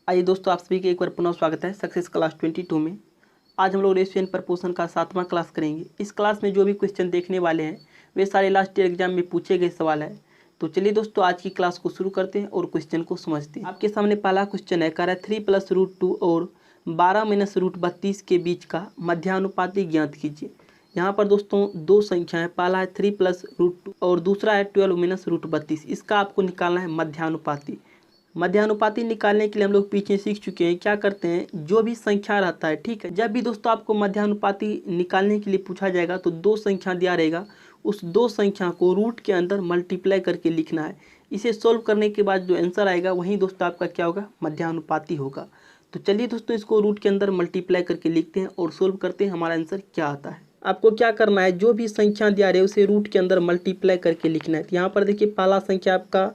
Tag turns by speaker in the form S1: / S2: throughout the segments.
S1: आइए दोस्तों, आप सभी का एक बार पुनः स्वागत है सक्सेस क्लास 22 में। आज हम लोग रेशियो एंड प्रपोर्शन का 7वां क्लास करेंगे। इस क्लास में जो भी क्वेश्चन देखने वाले हैं वे सारे लास्ट ईयर एग्जाम में पूछे गए सवाल है। तो चलिए दोस्तों, आज की क्लास को शुरू करते हैं और क्वेश्चन को समझते हैं। आपके सामने पहला क्वेश्चन है, कह रहा है 3 + √2 और 12 - √32 के बीच का मध्यानुपाती ज्ञात कीजिए। यहाँ पर दोस्तों दो संख्या है, पहला है 3 + √2 और दूसरा है 12 - √32। इसका आपको निकालना है मध्यानुपाती। मध्यानुपाती निकालने के लिए हम लोग पीछे सीख चुके हैं। क्या करते हैं, जो भी संख्या रहता है, ठीक है, जब भी दोस्तों आपको मध्यानुपाती निकालने के लिए पूछा जाएगा तो दो संख्या दिया रहेगा, उस दो संख्या को रूट के अंदर मल्टीप्लाई करके लिखना है। इसे सोल्व करने के बाद जो आंसर आएगा वही दोस्तों आपका क्या होगा, मध्यानुपाती होगा। तो चलिए दोस्तों, इसको रूट के अंदर मल्टीप्लाई करके लिखते हैं और सोल्व करते हैं, हमारा आंसर क्या आता है। आपको क्या करना है, जो भी संख्या दिया रहे उसे रूट के अंदर मल्टीप्लाई करके लिखना है। तो यहाँ पर देखिए, पहला संख्या आपका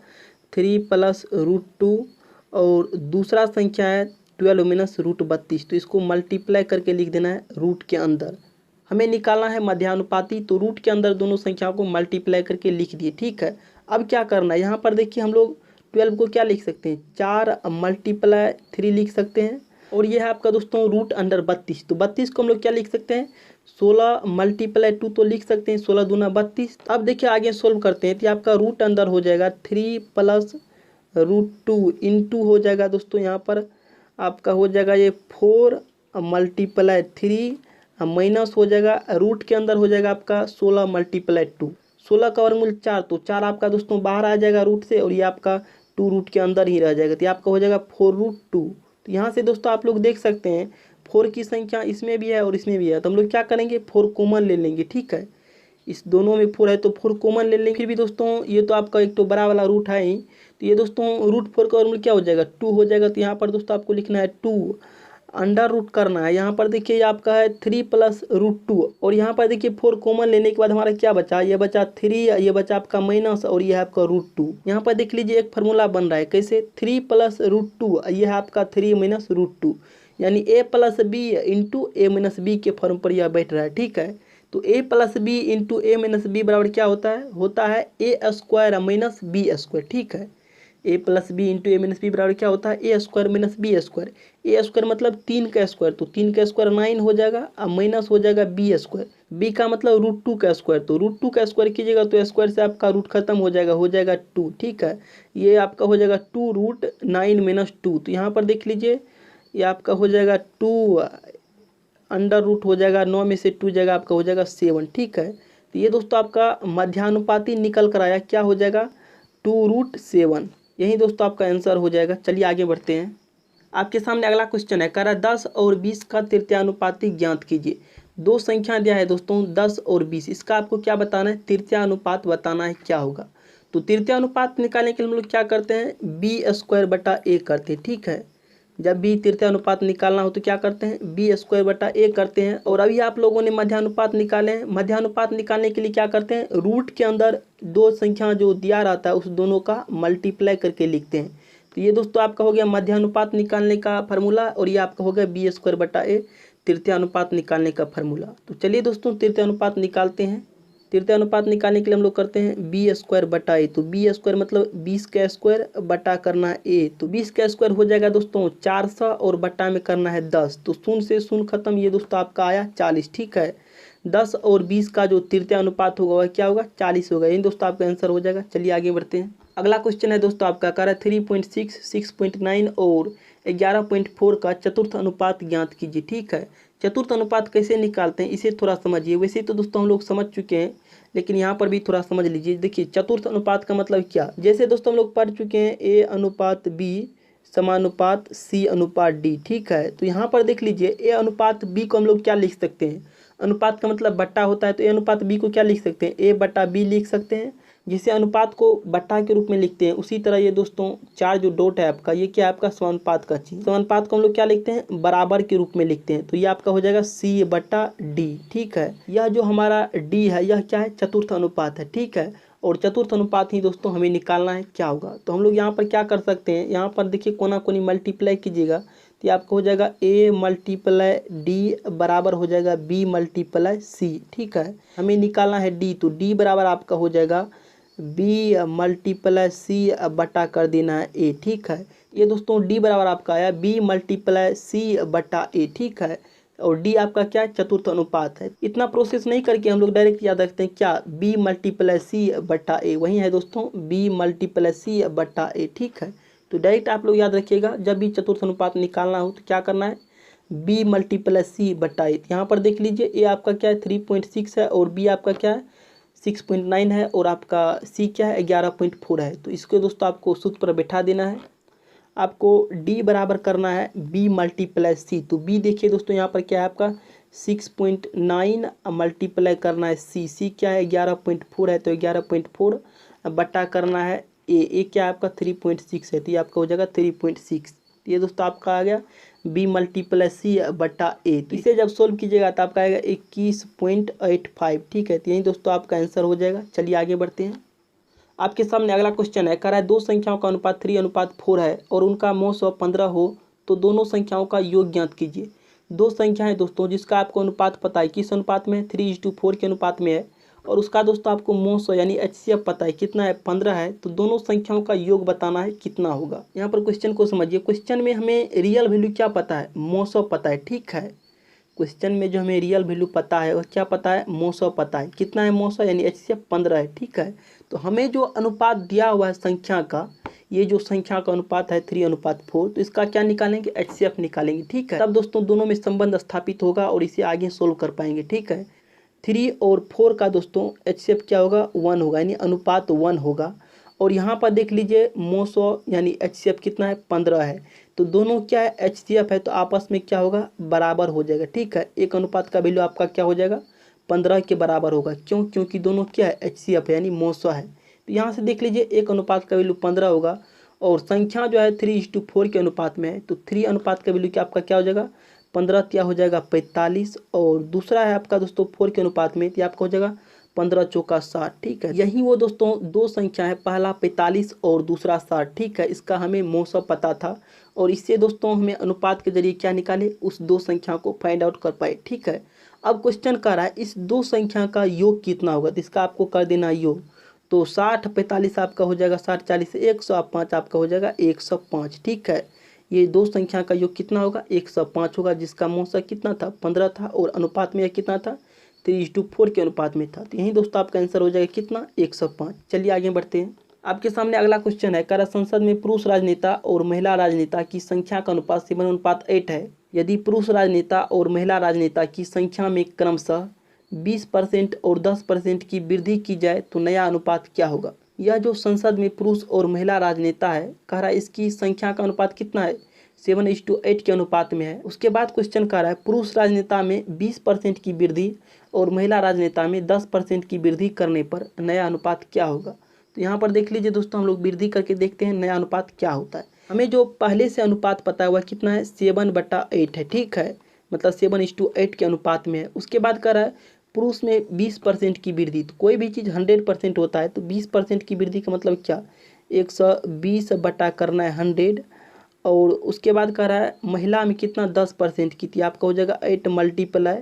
S1: 3 + √2 और दूसरा संख्या है 12 - √32। तो इसको मल्टीप्लाई करके लिख देना है रूट के अंदर। हमें निकालना है मध्यानुपाती, तो रूट के अंदर दोनों संख्याओं को मल्टीप्लाई करके लिख दिए, ठीक है। अब क्या करना है, यहाँ पर देखिए हम लोग 12 को क्या लिख सकते हैं, 4 × 3 लिख सकते हैं। और ये है आपका दोस्तों रूट अंडर 32। तो 32 को हम लोग क्या लिख सकते हैं, 16 × 2 तो लिख सकते हैं, 16 दूना 32। अब देखिए आगे सोल्व करते हैं, तो आपका रूट अंदर हो जाएगा 3 + √2 इंटू हो जाएगा दोस्तों, यहाँ पर आपका हो जाएगा ये 4 × 3 माइनस हो जाएगा, रूट के अंदर हो जाएगा आपका 16 × 2। 16 का वर्गमूल 4, तो 4 आपका दोस्तों बाहर आ जाएगा रूट से, और ये आपका 2 रूट के अंदर ही रह जाएगा। तो ये आपका हो जाएगा 4√2। तो यहाँ से दोस्तों आप लोग देख सकते हैं 4 की संख्या इसमें भी है और इसमें भी है, तो हम लोग क्या करेंगे, 4 कॉमन ले लेंगे, ठीक है। इस दोनों में 4 है तो 4 कॉमन ले लेंगे। फिर भी दोस्तों ये तो आपका एक तो बड़ा वाला रूट है ही, तो ये दोस्तों √4 का वर्गमूल क्या हो जाएगा, 2 हो जाएगा। तो यहाँ पर दोस्तों आपको लिखना है 2 अंडर रूट करना है। यहाँ पर देखिए ये आपका है 3 + √2 और यहाँ पर देखिए 4 कॉमन लेने के बाद हमारा क्या बचा, ये बचा 3, ये बचा आपका माइनस, और ये है आपका √2। यहाँ पर देख लीजिए एक फार्मूला बन रहा है, कैसे, 3 + √2, ये है आपका 3 - √2, यानी a + b into a - b के फॉर्म पर यह बैठ रहा है, ठीक है। तो a + b into a - b बराबर क्या होता है, a² - b², ठीक है। a + b into a - b बराबर क्या होता है, a² - b²। a² मतलब 3 का स्क्वायर, तो 3 का स्क्वायर 9 हो जाएगा, अब माइनस हो जाएगा b²। b का मतलब √2 का स्क्वायर, तो √2 का स्क्वायर कीजिएगा तो स्क्वायर से आपका रूट खत्म हो जाएगा 2, ठीक है। ये आपका हो जाएगा 2√9 - 2। तो यहाँ पर देख लीजिए ये आपका हो जाएगा 2 अंडर रूट हो जाएगा, 9 में से 2 जाएगा, आपका हो जाएगा 7, ठीक है। तो ये दोस्तों आपका मध्यानुपाती निकल कर आया, क्या हो जाएगा, 2√7। यही दोस्तों आपका आंसर हो जाएगा। चलिए आगे बढ़ते हैं। आपके सामने अगला क्वेश्चन है, कह रहा है 10 और 20 का तृतीयानुपाती ज्ञात कीजिए। दो संख्या दिया है दोस्तों 10 और 20, इसका आपको क्या बताना है, तृतीयानुपात बताना है, क्या होगा। तो तृतीयानुपात निकालने के लिए हम लोग क्या करते हैं, b² / a करते हैं, ठीक है। जब भी तृतीयानुपात निकालना हो तो क्या करते हैं, b² / a करते हैं। और अभी आप लोगों ने मध्यानुपात निकाले हैं, मध्यानुपात निकालने के लिए क्या करते हैं, रूट के अंदर दो संख्या जो दिया रहता है उस दोनों का मल्टीप्लाई करके लिखते हैं। तो ये दोस्तों आपका हो गया मध्यानुपात निकालने का फार्मूला, और ये आपका हो गया b² / a तृतीयानुपात निकालने का फार्मूला। तो चलिए दोस्तों तृतीयानुपात निकालते हैं। तृतीयानुपात निकालने के लिए हम लोग करते हैं b² / a। तो b² मतलब 20 का स्क्वायर बटा करना है a, तो 20 का स्क्वायर हो जाएगा दोस्तों 400 और बटा में करना है 10, तो 0 से 0 खत्म, ये दोस्तों आपका आया 40, ठीक है। 10 और 20 का जो तृतीयानुपात होगा वह क्या होगा, 40 होगा। यही दोस्तों आपका आंसर हो जाएगा। चलिए आगे बढ़ते हैं। अगला क्वेश्चन है दोस्तों आपका, कह रहा है 3.6, 6.9 और 11.4 का चतुर्थ अनुपात ज्ञात कीजिए, ठीक है। चतुर्थ अनुपात कैसे निकालते हैं इसे थोड़ा समझिए। वैसे तो दोस्तों हम लोग समझ चुके हैं, लेकिन यहाँ पर भी थोड़ा समझ लीजिए। देखिए चतुर्थ अनुपात का मतलब क्या, जैसे दोस्तों हम लोग पढ़ चुके हैं a/b समानुपात c/d, ठीक है। तो यहाँ पर देख लीजिए a/b को हम लोग क्या लिख सकते हैं, अनुपात का मतलब बट्टा होता है, तो a/b को क्या लिख सकते हैं, a/b लिख सकते हैं। जिसे अनुपात को बट्टा के रूप में लिखते हैं, उसी तरह ये दोस्तों 4 जो डॉट है आपका, ये क्या है आपका समानुपात का चीज। समानुपात को हम लोग क्या लिखते हैं, बराबर के रूप में लिखते हैं। तो ये आपका हो जाएगा c/d, ठीक है। यह जो हमारा d है यह क्या है, चतुर्थ अनुपात है, ठीक है। और चतुर्थ अनुपात ही दोस्तों हमें निकालना है, क्या होगा। तो हम लोग यहाँ पर क्या कर सकते हैं, यहाँ पर देखिए कोना कोनी मल्टीप्लाई कीजिएगा, तो ये आपका हो जाएगा a × d बराबर हो जाएगा b × c, ठीक है। हमें निकालना है d, तो d बराबर आपका हो जाएगा बी मल्टीप्लाई सी बटा कर देना है ए, ठीक है। ये दोस्तों डी बराबर आपका आया बी मल्टीप्लाई सी बटा ए, ठीक है। और डी आपका क्या है, चतुर्थ अनुपात है। इतना प्रोसेस नहीं करके हम लोग डायरेक्ट याद रखते हैं क्या, बी मल्टीप्लाई सी बटा ए, वही है दोस्तों बी मल्टीप्लाई सी बटा ए, ठीक है। तो डायरेक्ट आप लोग याद रखिएगा, जब भी चतुर्थ अनुपात निकालना हो तो क्या करना है, बी मल्टीप्लाई सी बटा ए। यहाँ पर देख लीजिए ए आपका क्या है 3.6 है और बी आपका क्या है 6.9 है और आपका सी क्या है 11.4 है। तो इसको दोस्तों आपको सूत्र पर बैठा देना है। आपको डी बराबर करना है बी मल्टीप्लाई सी। तो बी देखिए दोस्तों यहाँ पर क्या है आपका 6.9 मल्टीप्लाई करना है सी क्या है 11.4 है, तो 11.4 बटा करना है ए क्या है आपका 3.6 है, तो ये आपका हो जाएगा 3.6। ये दोस्तों आपका आ गया बी मल्टीप्लाई सी बटा ए। तो इसे जब सोल्व कीजिएगा तो आपका आएगा 21.85, ठीक है। तो यही दोस्तों आपका आंसर हो जाएगा। चलिए आगे बढ़ते हैं। आपके सामने अगला क्वेश्चन है, कह रहा है दो संख्याओं का अनुपात 3:4 है और उनका मोह 115 हो तो दोनों संख्याओं का योग ज्ञात कीजिए। दो संख्याएं दोस्तों जिसका आपको अनुपात पता है, किस अनुपात में है, 3:4 के अनुपात में है, और उसका दोस्तों आपको मोह 100 यानी HCF पता है कितना है, 15 है। तो दोनों संख्याओं का योग बताना है कितना होगा। यहाँ पर क्वेश्चन को समझिए। क्वेश्चन में हमें रियल वैल्यू क्या पता है, मोह 100 पता है, ठीक है। क्वेश्चन में जो हमें रियल वैल्यू पता है वो क्या पता है, मोह 100 पता है। कितना है मोह 100 यानी HCF 15 है, ठीक है। तो हमें जो अनुपात दिया हुआ है संख्या का, ये जो संख्या का अनुपात है 3:4, तो इसका क्या निकालेंगे, HCF निकालेंगे, ठीक है। तब दोस्तों दोनों में संबंध स्थापित होगा और इसे आगे सोल्व कर पाएंगे, ठीक है। 3 और 4 का दोस्तों HCF क्या होगा, 1 होगा, यानी अनुपात 1 होगा। और यहाँ पर देख लीजिए मोह 100 यानी HCF कितना है, 15 है। तो दोनों क्या है, HCF है, तो आपस में क्या होगा, बराबर हो जाएगा, ठीक है। एक अनुपात का वैल्यू आपका क्या हो जाएगा, 15 के बराबर होगा। क्यों, क्योंकि दोनों क्या है, HCF है यानी मोह 100 है। तो यहाँ से देख लीजिए एक अनुपात का वैल्यू 15 होगा और संख्या जो है 3:4 के अनुपात में है। तो 3 अनुपात का वैल्यू क्या आपका क्या हो जाएगा, 15 क्या हो जाएगा 45, और दूसरा है आपका दोस्तों 4 के अनुपात में, तो आपका हो जाएगा 15 चौका 60, ठीक है। यही वो दोस्तों दो संख्या है, पहला 45 और दूसरा 60, ठीक है। इसका हमें मोह 100 पता था और इससे दोस्तों हमें अनुपात के जरिए क्या निकाले, उस दो संख्या को फाइंड आउट कर पाए, ठीक है। अब क्वेश्चन कर रहा है इस दो संख्या का योग कितना होगा, तो इसका आपको कर देना योग। तो 60 45 आपका हो जाएगा 60 40 105 आपका हो जाएगा 105, ठीक है। ये दो संख्या का योग कितना होगा, 105 होगा, जिसका मोह 100 कितना था, 15 था, और अनुपात में यह कितना था, 3:4 के अनुपात में था। तो यही दोस्तों आपका आंसर हो जाएगा कितना, 105। चलिए आगे बढ़ते हैं। आपके सामने अगला क्वेश्चन है, कह रहा संसद में पुरुष राजनेता और महिला राजनेता की संख्या का अनुपात 7:8 है। यदि पुरुष राजनेता और महिला राजनेता की संख्या में क्रमशः 20% और 10% की वृद्धि की जाए तो नया अनुपात क्या होगा। यह जो संसद में पुरुष और महिला राजनेता है, कह रहा है इसकी संख्या का अनुपात कितना है, 7:8 के अनुपात में है। उसके बाद क्वेश्चन कह रहा है पुरुष राजनेता में 20% की वृद्धि और महिला राजनेता में 10% की वृद्धि करने पर नया अनुपात क्या होगा। तो यहाँ पर देख लीजिए दोस्तों, हम लोग वृद्धि करके देखते हैं नया अनुपात क्या होता है। हमें जो पहले से अनुपात पता है वह कितना है, 7/8 है, ठीक है, मतलब 7:8 के अनुपात में है। उसके बाद कह रहा है पुरुष में 20% की वृद्धि। तो कोई भी चीज़ 100% होता है, तो 20% की वृद्धि का मतलब क्या, 120 बटा करना है 100। और उसके बाद कह रहा है महिला में कितना, 10% की थी, आपका हो जाएगा 8 मल्टीप्लाई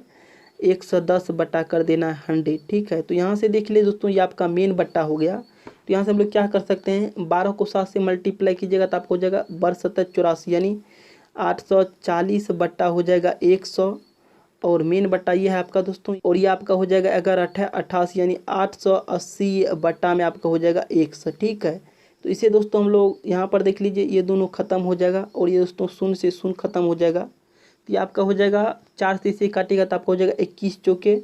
S1: 110 बटा कर देना है 100, ठीक है। तो यहाँ से देख लीजिए दोस्तों, ये आपका मेन बट्टा हो गया। तो यहाँ से हम लोग क्या कर सकते हैं, 12 को 7 से मल्टीप्लाई कीजिएगा तो आपको हो जाएगा 12×7 = 84, यानी 840 बट्टा हो जाएगा 100, और मेन बट्टा ये है आपका दोस्तों, और ये आपका हो जाएगा अगर 88 यानी 880 बट्टा में आपका हो जाएगा 100, ठीक है। तो इसे दोस्तों हम लोग यहाँ पर देख लीजिए, ये दोनों खत्म हो जाएगा और ये दोस्तों 0 से 0 खत्म हो जाएगा। तो ये आपका हो जाएगा 4 से इसे काटेगा तो आपका हो जाएगा 21 चौके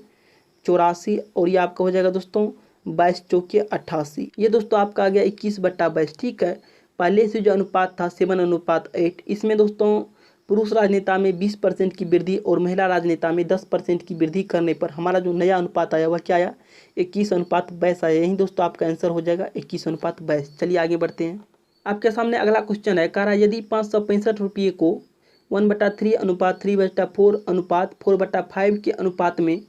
S1: 84, और ये आपका हो जाएगा दोस्तों 22 चौके 88। ये दोस्तों आपका आ गया 21/22, ठीक है। पहले से जो अनुपात था 7:8, इसमें दोस्तों पुरुष राजनेता में 20% की वृद्धि और महिला राजनेता में 10% की वृद्धि करने पर हमारा जो नया अनुपात आया वह क्या आया, 21:22 आया। यही दोस्तों आपका आंसर हो जाएगा 21:22। चलिए आगे बढ़ते हैं। आपके सामने अगला क्वेश्चन है, कह रहा है यदि 565 रुपये को 1/3 अनुपात 3/4 अनुपात 4/5 के अनुपात में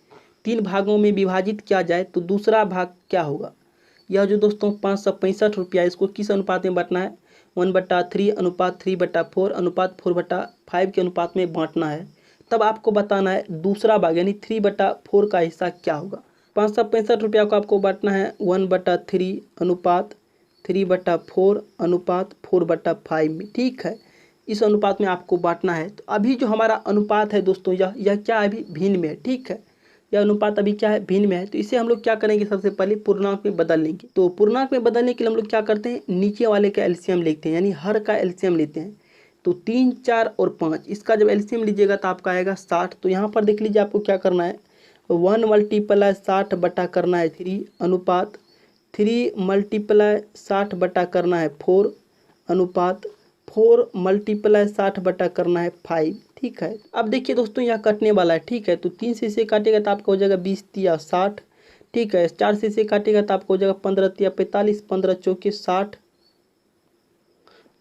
S1: 3 भागों में विभाजित किया जाए तो दूसरा भाग क्या होगा। यह जो दोस्तों 565 रुपया, इसको किस अनुपात में बांटना है, 1/3 अनुपात 3/4 अनुपात 4/5 के अनुपात में बांटना है। तब आपको बताना है दूसरा भाग यानी 3/4 का हिस्सा क्या होगा। ₹565 को आपको बांटना है 1/3 अनुपात 3/4 अनुपात 4/5 में। ठीक है, इस अनुपात में आपको बांटना है। तो अभी जो हमारा अनुपात है दोस्तों यह क्या है, अभी भिन्न में है। ठीक है, यह अनुपात अभी क्या है, भिन्न में है। तो इसे हम लोग क्या करेंगे, सबसे पहले पूर्णांक में बदल लेंगे। तो पूर्णांक में बदलने के लिए हम लोग क्या करते हैं, नीचे वाले का एलसीएम लेते हैं, यानी हर का एलसीएम लेते हैं। तो 3, 4 और 5, इसका जब एलसीएम लीजिएगा तो आपका आएगा 60। तो यहाँ पर देख लीजिए आपको क्या करना है, 1 × 60 बटा करना है 3 अनुपात 3 × 60 बटा करना है 4 अनुपात 4 × 60 बटा करना है 5। ठीक है, अब देखिए दोस्तों यह कटने वाला है। ठीक है, तो 3 से इसे काटेगा तो आपका हो जाएगा 20 × 60। ठीक है, 4 से इसे काटेगा तो आपको हो जाएगा 15 × 45, 15 × 60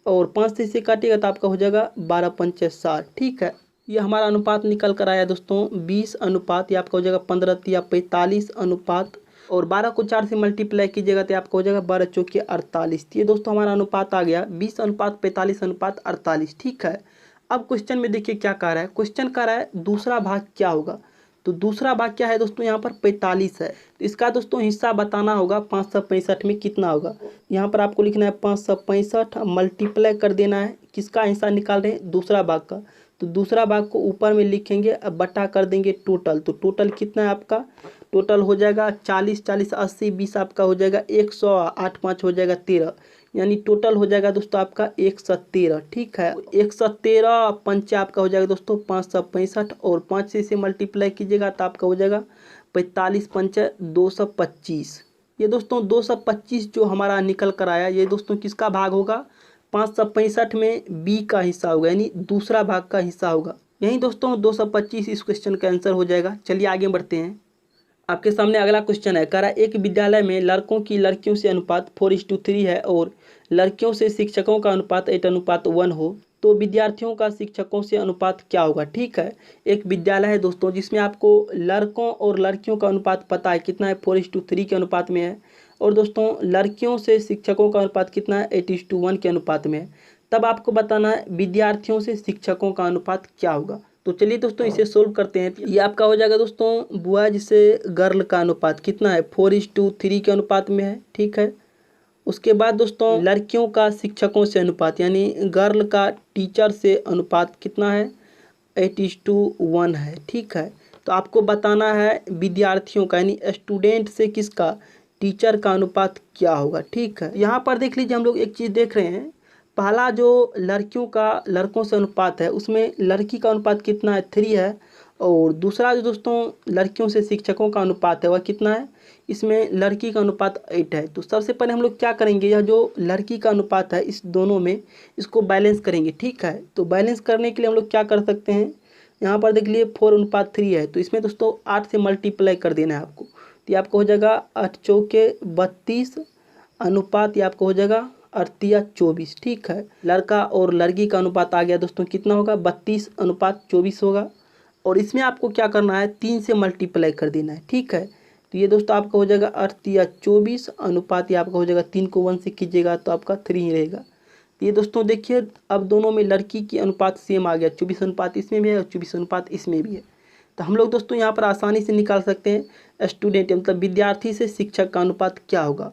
S1: और 5 से इसे काटेगा तो आपका हो जाएगा 12 × 5 = 60। ठीक है, ये हमारा अनुपात निकल कर आया दोस्तों 20 अनुपात, ये आपका हो जाएगा 15 × 45 अनुपात और 12 को 4 से मल्टीप्लाई कीजिएगा तो आपका हो जाएगा 12 × 4 = 48। ये दोस्तों हमारा अनुपात आ गया 20 अनुपात 45 अनुपात 48। ठीक है, अब क्वेश्चन में देखिए क्या कह रहा है, क्वेश्चन कह रहा है दूसरा भाग क्या होगा। तो दूसरा भाग क्या है दोस्तों, यहाँ पर 45 है। तो इसका दोस्तों हिस्सा बताना होगा 565 में कितना होगा। यहाँ पर आपको लिखना है 565 मल्टीप्लाई कर देना है, किसका हिस्सा निकाल रहे हैं, दूसरा भाग का। तो दूसरा भाग को ऊपर में लिखेंगे, अब बटा कर देंगे टोटल। तो टोटल कितना है आपका, टोटल हो जाएगा 40, 40, 80, 20 आपका हो जाएगा 100, 8, 5 हो जाएगा 13, यानी टोटल हो जाएगा दोस्तों आपका 113। ठीक है, 113 पंचे आपका हो जाएगा दोस्तों 565 और 5 से इसे मल्टीप्लाई कीजिएगा तो आपका हो जाएगा 45 पंचे 225। ये दोस्तों 225 जो हमारा निकल कर आया, ये दोस्तों किसका भाग होगा, 565 में बी का हिस्सा होगा, यानी दूसरा भाग का हिस्सा होगा। यही दोस्तों 225 इस क्वेश्चन का आंसर हो जाएगा। चलिए आगे बढ़ते हैं। आपके सामने अगला क्वेश्चन है, कह रहा है एक विद्यालय में लड़कों की लड़कियों से अनुपात 4:3 है और लड़कियों से शिक्षकों का अनुपात 8:1 हो, तो विद्यार्थियों का शिक्षकों से अनुपात क्या होगा। ठीक है, एक विद्यालय है दोस्तों जिसमें आपको लड़कों और लड़कियों का अनुपात पता है कितना है, 4:3 के अनुपात में है और दोस्तों लड़कियों से शिक्षकों का अनुपात कितना है, 8:1 के अनुपात में है। तब आपको बताना है विद्यार्थियों से शिक्षकों का अनुपात क्या होगा। तो चलिए दोस्तों इसे सोल्व करते हैं। ये आपका हो जाएगा दोस्तों बॉयज से गर्ल का अनुपात कितना है, 4:3 के अनुपात में है। ठीक है, उसके बाद दोस्तों लड़कियों का शिक्षकों से अनुपात, यानी गर्ल का टीचर से अनुपात कितना है, 8:1 है। ठीक है, तो आपको बताना है विद्यार्थियों का, यानी स्टूडेंट से किसका, टीचर का अनुपात क्या होगा। ठीक है, यहाँ पर देख लीजिए हम लोग एक चीज़ देख रहे हैं, पहला जो लड़कियों का लड़कों से अनुपात है उसमें लड़की का अनुपात कितना है, 3 है और दूसरा जो दोस्तों लड़कियों से शिक्षकों का अनुपात है वह कितना है, इसमें लड़की का अनुपात 8 है। तो सबसे पहले हम लोग क्या करेंगे, यह जो लड़की का अनुपात है इस दोनों में इसको बैलेंस करेंगे। ठीक है, तो बैलेंस करने के लिए हम लोग क्या कर सकते हैं, यहाँ पर देख लिए 4:3 है, तो इसमें दोस्तों 8 से मल्टीप्लाई कर देना है आपको। तो ये आपको हो जाएगा 8 × 4 = 32 अनुपात, ये आपको हो जाएगा 8 या 24। ठीक है, लड़का और लड़की का अनुपात आ गया दोस्तों कितना होगा, 32:24 होगा और इसमें आपको क्या करना है, 3 से मल्टीप्लाई कर देना है। ठीक है, तो ये दोस्तों आपका हो जाएगा 8 या 24 अनुपात, ये आपका हो जाएगा 3 को 1 से कीजिएगा तो आपका 3 ही रहेगा। तो ये दोस्तों देखिए अब दोनों में लड़की की अनुपात सेम आ गया, 24 अनुपात इसमें भी है और 24 अनुपात इसमें भी है। तो हम लोग दोस्तों यहाँ पर आसानी से निकाल सकते हैं स्टूडेंट मतलब विद्यार्थी से शिक्षक का अनुपात क्या होगा।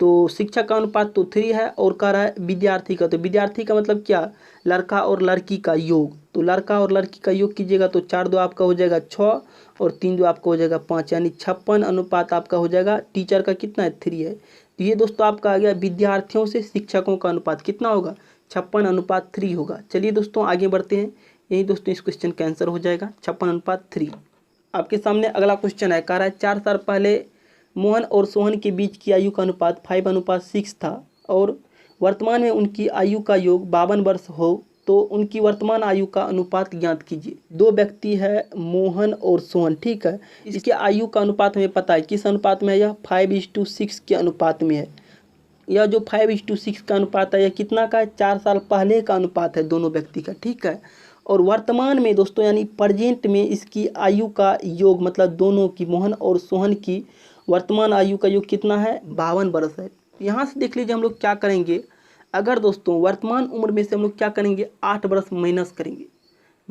S1: तो शिक्षक का अनुपात तो 3 है और कह रहा है विद्यार्थी का, तो विद्यार्थी का मतलब क्या, लड़का और लड़की का योग। तो लड़का और लड़की का योग कीजिएगा तो 4 2 आपका हो जाएगा 6 और 3 2 आपका हो जाएगा 5, यानी 56 अनुपात आपका हो जाएगा। टीचर का कितना है, 3 है। तो ये दोस्तों आपका आ गया विद्यार्थियों से शिक्षकों का अनुपात कितना होगा, 56:3 होगा। चलिए दोस्तों आगे बढ़ते हैं, यही दोस्तों इस क्वेश्चन का आंसर हो जाएगा 56:3। आपके सामने अगला क्वेश्चन है, कह रहा है 4 साल पहले मोहन और सोहन के बीच की आयु का अनुपात 5:6 था और वर्तमान में उनकी आयु का योग 52 वर्ष हो, तो उनकी वर्तमान आयु का अनुपात ज्ञात कीजिए। दो व्यक्ति है मोहन और सोहन। ठीक है, इसके आयु का अनुपात हमें पता है किस अनुपात में है, यह 5:6 के अनुपात में है। यह जो 5:6 का अनुपात है यह कितना का है, 4 साल पहले का अनुपात है दोनों व्यक्ति का। ठीक है, और वर्तमान में दोस्तों यानी प्रेजेंट में इसकी आयु का योग मतलब दोनों की मोहन और सोहन की वर्तमान आयु का योग कितना है, 52 वर्ष है। यहाँ से देख लीजिए हम लोग क्या करेंगे, अगर दोस्तों वर्तमान उम्र में से हम लोग क्या करेंगे, 8 वर्ष माइनस करेंगे।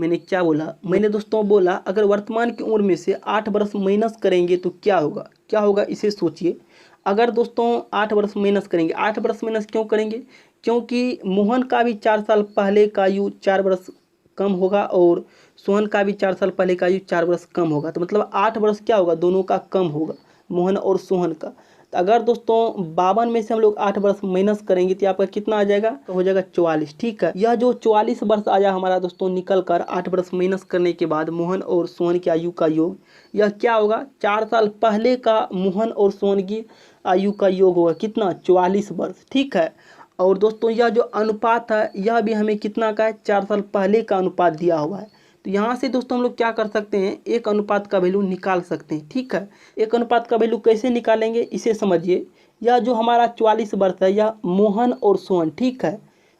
S1: मैंने क्या बोला? मैंने दोस्तों बोला अगर वर्तमान की उम्र में से 8 वर्ष माइनस करेंगे तो क्या होगा? क्या होगा इसे सोचिए। अगर दोस्तों 8 वर्ष माइनस करेंगे, 8 वर्ष माइनस क्यों करेंगे? क्योंकि मोहन का भी 4 साल पहले का आयु 4 वर्ष कम होगा और सोहन का भी 4 साल पहले का आयु 4 वर्ष कम होगा। तो मतलब 8 वर्ष क्या होगा? दोनों का कम होगा, मोहन और सोहन का। तो अगर दोस्तों 52 में से हम लोग 8 वर्ष माइनस करेंगे तो आपका कितना आ जाएगा? तो हो जाएगा 44। ठीक है, यह जो 44 वर्ष आया हमारा दोस्तों निकल कर 8 वर्ष माइनस करने के बाद मोहन और सोहन की आयु का योग, यह क्या होगा? 4 साल पहले का मोहन और सोहन की आयु का योग होगा कितना? 44 वर्ष। ठीक है, और दोस्तों यह जो अनुपात है यह भी हमें कितना का है? 4 साल पहले का अनुपात दिया हुआ है। तो यहाँ से दोस्तों हम लोग क्या कर सकते हैं? एक अनुपात का वैल्यू निकाल सकते हैं। ठीक है, एक अनुपात का वैल्यू कैसे निकालेंगे इसे समझिए। यह जो हमारा 44 वर्ष है यह मोहन और सोहन, ठीक है,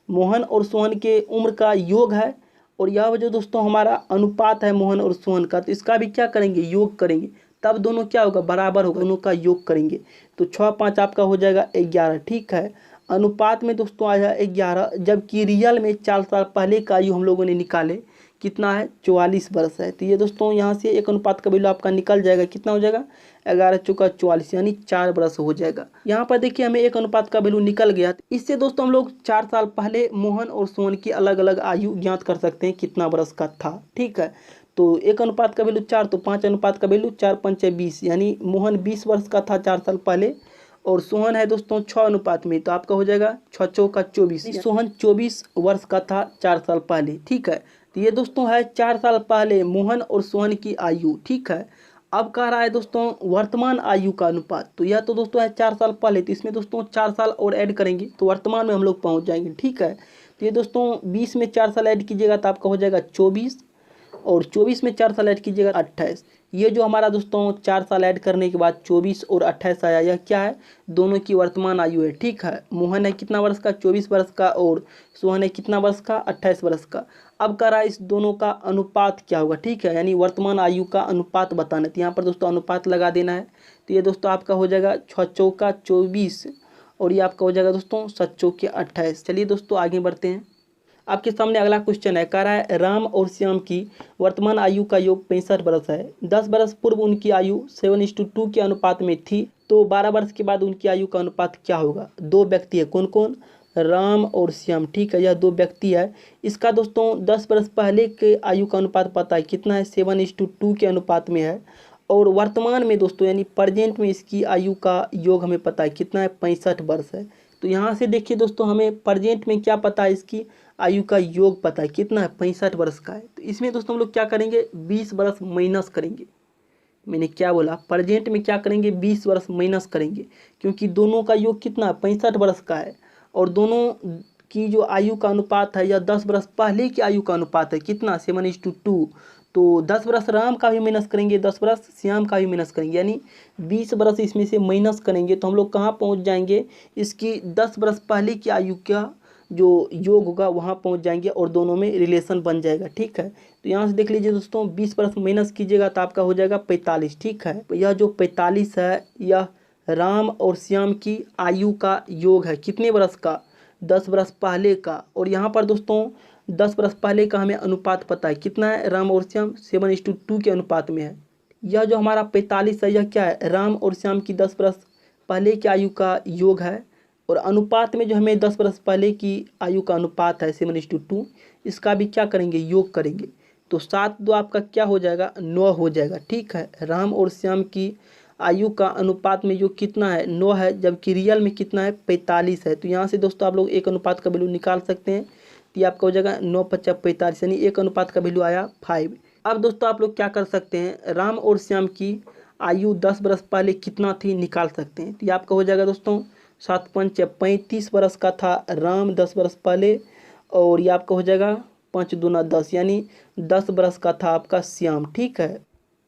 S1: मोहन और सोहन के उम्र का योग है। और यह जो दोस्तों हमारा अनुपात है मोहन और सोहन का, तो इसका भी क्या करेंगे? योग करेंगे। तब दोनों क्या होगा? बराबर होगा, दोनों का योग करेंगे। तो 6 5 आपका हो जाएगा 11। ठीक है, अनुपात में दोस्तों आया 11, जबकि रियल में 4 साल पहले का आयु हम लोगों ने निकाले कितना है? 44 वर्ष है। तो ये दोस्तों यहाँ से एक अनुपात का वैल्यू आपका निकल जाएगा, कितना हो जाएगा? 11 चौका 44 यानी 4 वर्ष हो जाएगा। यहाँ पर देखिए हमें एक अनुपात का वैल्यू निकल गया। इससे दोस्तों हम लोग 4 साल पहले मोहन और सोहन की अलग अलग आयु ज्ञात कर सकते हैं कितना वर्ष का था। ठीक है, तो एक अनुपात का वैल्यू 4, तो 5 अनुपात का वैल्यू 4 5 20, यानी मोहन 20 वर्ष का था 4 साल पहले और सोहन है दोस्तों 6 अनुपात में, तो आपका हो जाएगा 6 चौका 24, सोहन 24 वर्ष का था 4 साल पहले। ठीक है, तो ये दोस्तों है 4 साल पहले मोहन और सोहन की आयु। ठीक है, अब कह रहा है दोस्तों वर्तमान आयु का अनुपात। तो यह तो दोस्तों है 4 साल पहले, तो इसमें दोस्तों 4 साल और ऐड करेंगे तो वर्तमान में हम लोग पहुंच जाएंगे। ठीक है, तो ये दोस्तों 20 में 4 साल ऐड कीजिएगा तो आपका हो जाएगा 24, और 24 में 4 साल ऐड कीजिएगा 28। ये जो हमारा दोस्तों 4 साल ऐड करने के बाद 24 और 28 आया, यह क्या है? दोनों की वर्तमान आयु है। ठीक है, मोहन है कितना वर्ष का? 24 वर्ष का, और सोहन है कितना वर्ष का? 28 वर्ष का। अब कह रहा है इस दोनों का अनुपात क्या होगा? ठीक है, यानी वर्तमान आयु का अनुपात बताना। तो यहाँ पर दोस्तों अनुपात लगा देना है। तो ये दोस्तों आपका हो जाएगा 6 चौका 24, और ये आपका हो जाएगा दोस्तों 7 चौके 28। चलिए दोस्तों आगे बढ़ते हैं। आपके सामने अगला क्वेश्चन है, कह रहा है राम और श्याम की वर्तमान आयु का योग 65 वर्ष है। 10 वर्ष पूर्व उनकी आयु 7:2 के अनुपात में थी, तो 12 वर्ष के बाद उनकी आयु का अनुपात क्या होगा? 2 व्यक्ति है, कौन कौन? राम और श्याम। ठीक है, यह 2 व्यक्ति है। इसका दोस्तों 10 वर्ष पहले के आयु का अनुपात पता है कितना है? 7:2 के अनुपात में है। और वर्तमान में दोस्तों यानी प्रेजेंट में इसकी आयु का योग हमें पता है कितना है? 65 वर्ष है। तो यहाँ से देखिए दोस्तों हमें प्रेजेंट में क्या पता है? इसकी आयु का योग पता है कितना है? 65 वर्ष का है। तो इसमें दोस्तों हम लोग क्या करेंगे? 20 वर्ष माइनस करेंगे। मैंने क्या बोला? प्रेजेंट में क्या करेंगे? 20 वर्ष माइनस करेंगे, क्योंकि दोनों का योग कितना है? 65 वर्ष का है। और दोनों की जो आयु का अनुपात है यह 10 वर्ष पहले की आयु का अनुपात है कितना? 7:2। तो 10 वर्ष राम का भी माइनस करेंगे, 10 वर्ष श्याम का भी माइनस करेंगे, यानी 20 वर्ष इसमें से माइनस करेंगे तो हम लोग कहाँ पहुँच जाएंगे? इसकी 10 वर्ष पहले की आयु का जो योग होगा वहाँ पहुँच जाएंगे और दोनों में रिलेशन बन जाएगा। ठीक है, तो यहाँ से देख लीजिए दोस्तों 20 वर्ष माइनस कीजिएगा तो आपका हो जाएगा 45। ठीक है, तो यह जो 45 है यह राम और श्याम की आयु का योग है कितने वर्ष का? 10 वर्ष पहले का। और यहाँ पर दोस्तों 10 वर्ष पहले का हमें अनुपात पता है कितना है? राम और श्याम 7:2 के अनुपात में है। यह जो हमारा 45 है यह क्या है? राम और श्याम की 10 वर्ष पहले की आयु का योग है। और अनुपात में जो हमें 10 वर्ष पहले की आयु का अनुपात है 7:2, इसका भी क्या करेंगे? योग करेंगे। तो 7 2 आपका क्या हो जाएगा? 9 हो जाएगा। ठीक है, राम और श्याम की आयु का अनुपात में जो कितना है? 9 है, जबकि रियल में कितना है? 45 है। तो यहाँ से दोस्तों आप लोग एक अनुपात का वैल्यू निकाल सकते हैं। तो ये आपका हो जाएगा 9 5 45, यानी एक अनुपात का वैल्यू आया 5। अब दोस्तों आप लोग क्या कर सकते हैं? राम और श्याम की आयु 10 वर्ष पहले कितना थी निकाल सकते हैं। तो ये आपका हो जाएगा दोस्तों 7 5 35 वर्ष का था राम 10 वर्ष पहले, और ये आपका हो जाएगा 5 दूना 10, यानी 10 वर्ष का था आपका श्याम। ठीक है,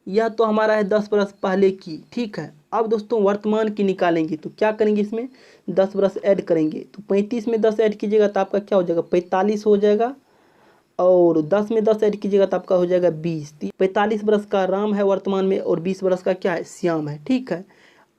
S1: यह तो हमारा है 10 वर्ष पहले की। ठीक है, अब दोस्तों वर्तमान की निकालेंगे तो क्या करेंगे? इसमें 10 वर्ष ऐड करेंगे, तो 35 में 10 ऐड कीजिएगा तो आपका क्या हो जाएगा? 45 हो जाएगा, और 10 में 10 ऐड कीजिएगा तो आपका हो जाएगा 20। 45 वर्ष का राम है वर्तमान में, और 20 वर्ष का क्या है? श्याम है। ठीक है,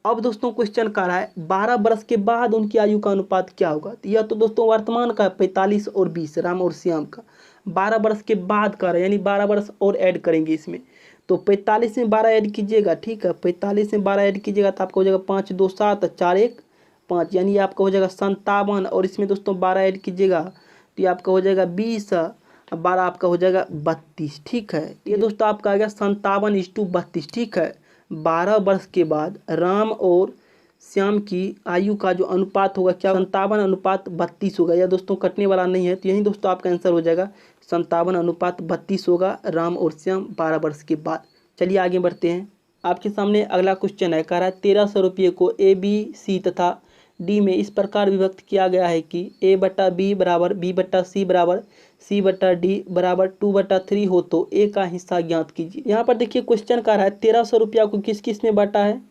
S1: अब दोस्तों क्वेश्चन कर रहा है 12 वर्ष के बाद उनकी आयु का अनुपात क्या होगा? तो यह तो दोस्तों वर्तमान का 45 और 20 राम और श्याम का। 12 वर्ष के बाद कर रहे हैं, यानी 12 वर्ष और ऐड करेंगे इसमें। तो 45 में 12 ऐड कीजिएगा, ठीक है, 45 में 12 ऐड कीजिएगा तो आपका हो जाएगा 5 2 7 4 1 5, यानी आपका हो जाएगा 57। और इसमें दोस्तों 12 ऐड कीजिएगा तो ये आपका हो जाएगा 20, 12 आपका हो जाएगा 32, ठीक है। ये दोस्तों आपका आ गया 57:32, ठीक है। 12 वर्ष के बाद राम और श्याम की आयु का जो अनुपात होगा क्या 57:32 होगा। यह दोस्तों कटने वाला नहीं है, तो यही दोस्तों आपका आंसर हो जाएगा 57:32 होगा राम और श्याम 12 वर्ष के बाद। चलिए आगे बढ़ते हैं। आपके सामने अगला क्वेश्चन है, कह रहा है 1300 रुपये को ABC तथा डी में इस प्रकार विभक्त किया गया है कि A/B बराबर B/C बराबर C/D बराबर 2/3 हो तो A का हिस्सा ज्ञात कीजिए। यहाँ पर देखिए क्वेश्चन कह रहा है 1300 रुपया को किस किस में बांटा है,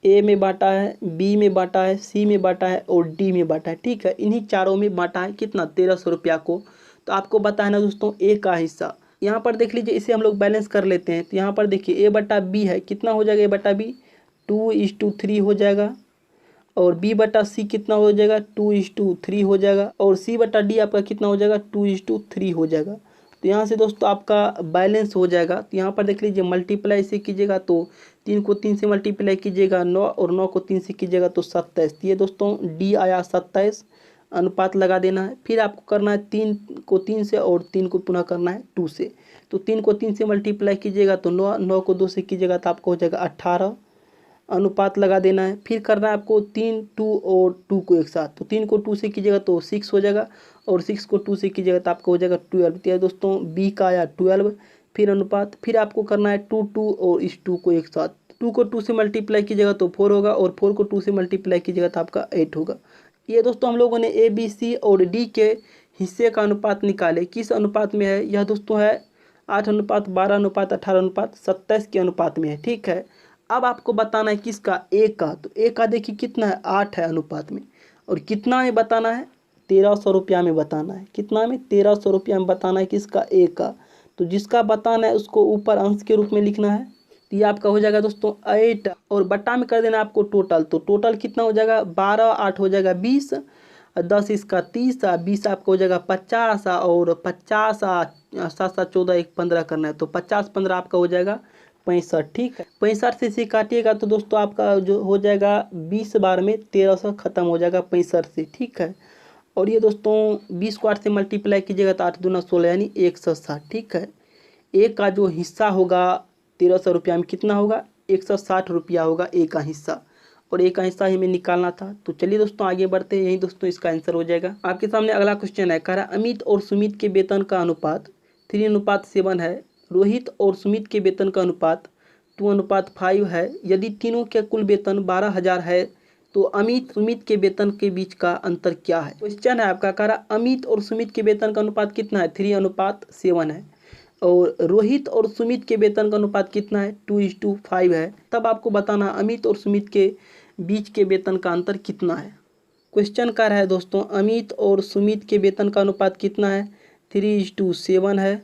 S1: A में बांटा है, B में बांटा है, C में बांटा है और D में बांटा है, ठीक है। इन्हीं चारों में बांटा है कितना 1300 रुपया को। तो आपको बताना दोस्तों A का हिस्सा। यहाँ पर देख लीजिए, इसे हम लोग बैलेंस कर लेते हैं। तो यहाँ पर देखिए A/B है, कितना हो जाएगा A/B 2:3 हो जाएगा, और B/C कितना हो जाएगा 2:3 हो जाएगा, और C/D आपका कितना हो जाएगा 2:3 हो जाएगा। तो यहाँ से दोस्तों आपका बैलेंस हो जाएगा। तो यहाँ पर देख लीजिए मल्टीप्लाई से कीजिएगा तो 3 को 3 से मल्टीप्लाई कीजिएगा 9, और 9 को 3 से कीजिएगा तो 27। ये दोस्तों D आया 27, अनुपात लगा देना है। फिर आपको करना है 3 को 3 से और 3 को पुनः करना है 2 से। तो 3 को 3 से मल्टीप्लाई कीजिएगा तो 9, 9 को 2 से कीजिएगा तो आपको हो जाएगा 18, अनुपात लगा देना है। फिर करना है आपको 3 2 और 2 को एक साथ। तो 3 को 2 से कीजिएगा तो 6 हो जाएगा, और 6 को 2 से कीजिएगा तो आपको हो जाएगा 12। तो दोस्तों B का आया 12। फिर अनुपात, फिर आपको करना है 2 2 और इस 2 को एक साथ। 2 को 2 से मल्टीप्लाई कीजिएगा तो 4 होगा, और 4 को 2 से मल्टीप्लाई कीजिएगा तो आपका 8 होगा। ये दोस्तों हम लोगों ने ABC और D के हिस्से का अनुपात निकाले। किस अनुपात में है, यह दोस्तों है 8:12:18:27 के अनुपात में है, ठीक है। अब आपको बताना है किसका A का। तो A का देखिए कितना है 8 है अनुपात में, और कितना में बताना है 1300 रुपया में बताना है। कितना में 1300 रुपया में बताना है किसका A का। तो जिसका बताना है उसको ऊपर अंश के रूप में लिखना है। तो ये आपका हो जाएगा दोस्तों 8, और बट्टा में कर देना आपको टोटल। तो टोटल कितना हो जाएगा 12, 8 हो जाएगा 20, 10 इसका 30, 20 आपका हो जाएगा 50, और 50 7 7 14 1 15 करना है। तो 50 15 आपका हो जाएगा 65, ठीक है। 65 से इसे काटिएगा तो दोस्तों आपका जो हो जाएगा 20 बार में 1300 खत्म हो जाएगा 65 से, ठीक है। और ये दोस्तों 20 को 8 से मल्टीप्लाई कीजिएगा तो 8 दूना 16 यानी 160, ठीक है। A का जो हिस्सा होगा 1300 रुपया में कितना होगा 160 रुपया होगा A का हिस्सा, और A का हिस्सा हमें निकालना था। तो चलिए दोस्तों आगे बढ़ते हैं, यही दोस्तों इसका आंसर हो जाएगा। आपके सामने अगला क्वेश्चन है, कह रहा अमित और सुमित के वेतन का अनुपात 3:7 है। रोहित और सुमित के वेतन का अनुपात 2:5 है। यदि तीनों के कुल वेतन 12,000 है तो अमित सुमित के वेतन के बीच का अंतर क्या है। क्वेश्चन है आपका, कह रहा अमित और सुमित के वेतन का अनुपात कितना है 3:7 है, और रोहित और सुमित के वेतन का अनुपात कितना है 2:5 है। तब आपको बताना अमित और सुमित के बीच के वेतन का अंतर कितना है। क्वेश्चन कह रहा है दोस्तों अमित और सुमित के वेतन का अनुपात कितना है 3:7 है।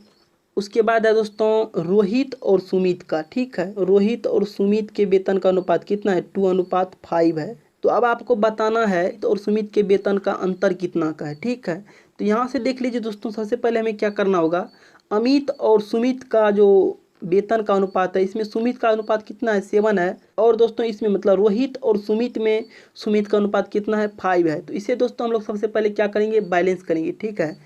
S1: उसके बाद है दोस्तों रोहित और सुमित का, ठीक है। रोहित और सुमित के वेतन का अनुपात कितना है 2:5 है। तो अब आपको बताना है तो और सुमित के वेतन का अंतर कितना का है, ठीक है। तो यहाँ से देख लीजिए दोस्तों, सबसे पहले हमें क्या करना होगा, अमित और सुमित का जो वेतन का अनुपात है इसमें सुमित का अनुपात कितना है 7 है, और दोस्तों इसमें मतलब रोहित और सुमित में सुमित का अनुपात कितना है 5 है। तो इसे दोस्तों हम लोग सबसे पहले क्या करेंगे बैलेंस करेंगे, ठीक है।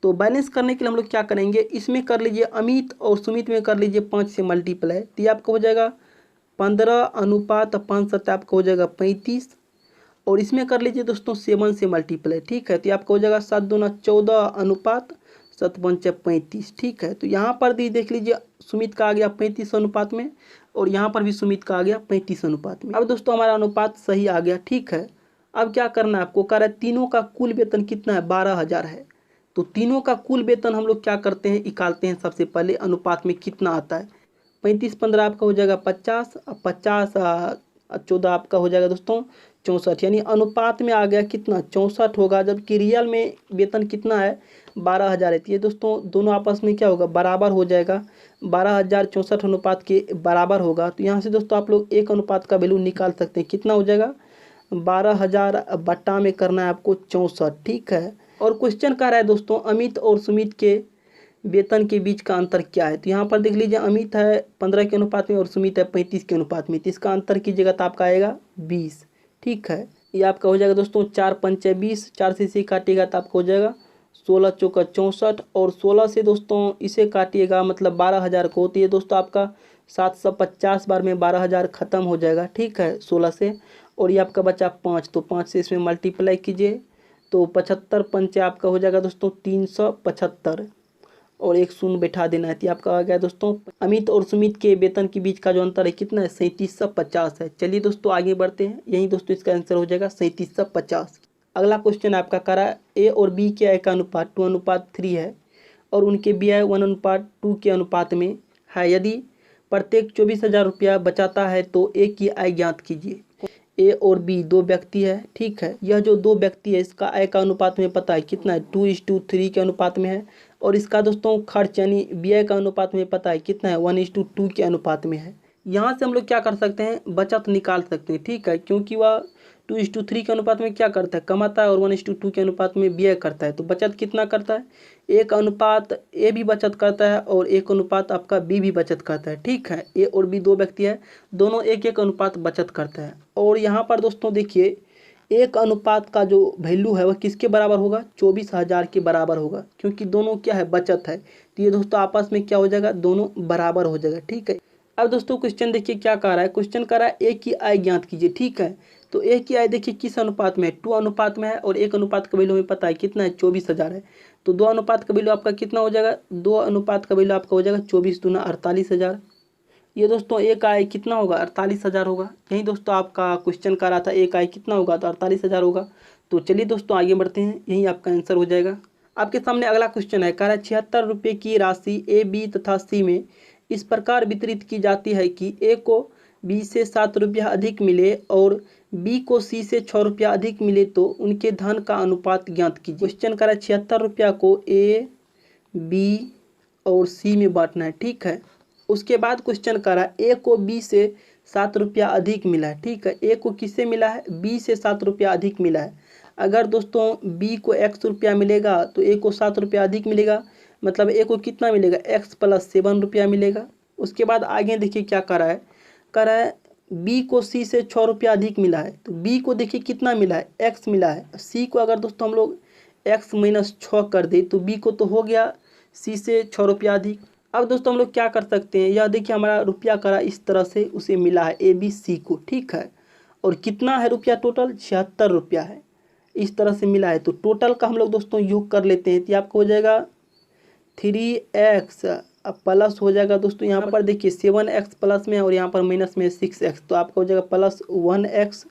S1: तो बैलेंस करने के लिए हम लोग क्या करेंगे, इसमें कर लीजिए अमित और सुमित में कर लीजिए 5 से मल्टीप्लाई। तो ये आपका हो जाएगा 15:5 आपका हो जाएगा 35, और इसमें कर लीजिए दोस्तों 7 से मल्टीप्लाई, ठीक है। तो आपका हो जाएगा 7 दूना 14 अनुपात 7 पंचे 35, ठीक है। तो यहाँ पर भी देख लीजिए सुमित का आ गया 35 अनुपात में, और यहाँ पर भी सुमित का आ गया 35 अनुपात में। अब दोस्तों हमारा अनुपात सही आ गया, ठीक है। अब क्या करना है आपको, कह रहा है तीनों का कुल वेतन कितना है 12,000 है। तो तीनों का कुल वेतन हम लोग क्या करते हैं निकालते हैं। सबसे पहले अनुपात में कितना आता है 35 15 आपका हो जाएगा 50, 50 14 आपका हो जाएगा दोस्तों 64, यानी अनुपात में आ गया कितना 64 होगा, जबकि रियल में वेतन कितना है 12,000 है। ये दोस्तों दोनों आपस में क्या होगा बराबर हो जाएगा, 12,000 64 अनुपात के बराबर होगा। तो यहाँ से दोस्तों आप लोग एक अनुपात का वैल्यू निकाल सकते हैं, कितना हो जाएगा 12,000 बट्टा में करना है आपको 64, ठीक है। और क्वेश्चन कह रहा है दोस्तों अमित और सुमित के वेतन के बीच का अंतर क्या है। तो यहाँ पर देख लीजिए, अमित है 15 के अनुपात में और सुमित है 35 के अनुपात में, तो इसका अंतर कीजिएगा तो आपका आएगा 20। ठीक है, ये आपका हो जाएगा दोस्तों 4 पंचे 20, 4 से इसे काटिएगा तो आपका हो जाएगा 16 चौका 64, और 16 से दोस्तों इसे काटिएगा मतलब 12,000 को, तो ये दोस्तों आपका 750 बार में 12,000 खत्म हो जाएगा। ठीक है, 16 से, और ये आपका बचा 5, तो 5 से इसमें मल्टीप्लाई कीजिए तो 75 पंचे आपका हो जाएगा दोस्तों 375, और एक शून्य बैठा देना है। तो आपका आ गया दोस्तों अमित और सुमित के वेतन के बीच का जो अंतर है कितना है, 3750 है। चलिए दोस्तों आगे बढ़ते हैं, यही दोस्तों इसका आंसर हो जाएगा 3750। अगला क्वेश्चन आपका करा ए और बी के आय का अनुपात 2:3 है और उनके बी आय 1:2 के अनुपात में है। यदि प्रत्येक 24,000 रुपया बचाता है तो ए की आय ज्ञात कीजिए। ए और बी दो व्यक्ति है। ठीक है, यह जो दो व्यक्ति है इसका आय का अनुपात में पता है कितना है, 2:3 के अनुपात में है, और इसका दोस्तों खर्च यानी व्यय का अनुपात में पता है कितना है, 1:2 के अनुपात में है। यहाँ से हम लोग क्या कर सकते हैं, बचत निकाल सकते हैं। ठीक है, क्योंकि वह 2:3 के अनुपात में क्या करता है, कमाता है, और 1:2 के अनुपात में व्यय करता है, तो बचत कितना करता है, 1 अनुपात ए भी बचत करता है और 1 अनुपात आपका बी भी बचत करता है। ठीक है, ए और बी दो व्यक्ति है, दोनों 1-1 अनुपात बचत करता है। और यहाँ पर दोस्तों देखिए 1 अनुपात का जो वैल्यू है वह किसके बराबर होगा, 24,000 के बराबर होगा, क्योंकि दोनों क्या है, बचत है। तो ये दोस्तों आपस में क्या हो जाएगा, दोनों बराबर हो जाएगा। ठीक है, अब दोस्तों क्वेश्चन देखिए क्या कह रहा है, क्वेश्चन कह रहा है ए की आय ज्ञात कीजिए। ठीक है, तो ए की आय देखिए किस अनुपात में है, 2 अनुपात में है, और 1 अनुपात का वैल्यू हमें पता है कितना है, 24,000 है। तो 2 अनुपात का वैल्यू आपका कितना हो जाएगा, 2 अनुपात का वैल्यू आपका हो जाएगा 24 दूना 48,000। ये दोस्तों एक आय कितना होगा, 48,000 होगा। यही दोस्तों आपका क्वेश्चन कर रहा था एक आय कितना होगा, तो 48,000 होगा। तो चलिए दोस्तों आगे बढ़ते हैं, यही आपका आंसर हो जाएगा। आपके सामने अगला क्वेश्चन है, कह रहा है 76 रुपये की राशि ए बी तथा सी में इस प्रकार वितरित की जाती है कि ए को बी से 7 रुपया अधिक मिले और बी को सी से 6 रुपया अधिक मिले, तो उनके धन का अनुपात ज्ञात कीजिए। क्वेश्चन कह रहा है 76 रुपया को ए बी और सी में बांटना है। ठीक है, उसके बाद क्वेश्चन कर रहा है ए को बी से 7 रुपया अधिक मिला है। ठीक है, ए को किससे मिला है, बी से 7 रुपया अधिक मिला है। अगर दोस्तों बी को x रुपया मिलेगा तो ए को 7 रुपया अधिक मिलेगा, मतलब ए को कितना मिलेगा, x + 7 रुपया मिलेगा। उसके बाद आगे देखिए क्या कर रहा है, कर रहा है बी को सी से 6 रुपया अधिक मिला है। तो बी को देखिए कितना मिला है, x मिला है। सी को अगर दोस्तों हम लोग x - 6 कर दे तो बी को तो हो गया सी से 6 रुपया अधिक। अब दोस्तों हम लोग क्या कर सकते हैं, यह देखिए हमारा रुपया करा इस तरह से उसे मिला है ए बी सी को। ठीक है, और कितना है रुपया, टोटल 76 रुपया है, इस तरह से मिला है। तो टोटल का हम लोग दोस्तों योग कर लेते हैं, तो आपको हो जाएगा 3x प्लस हो जाएगा दोस्तों यहाँ पर देखिए 7x प्लस में और यहाँ पर माइनस में 6x, तो आपका हो जाएगा +1x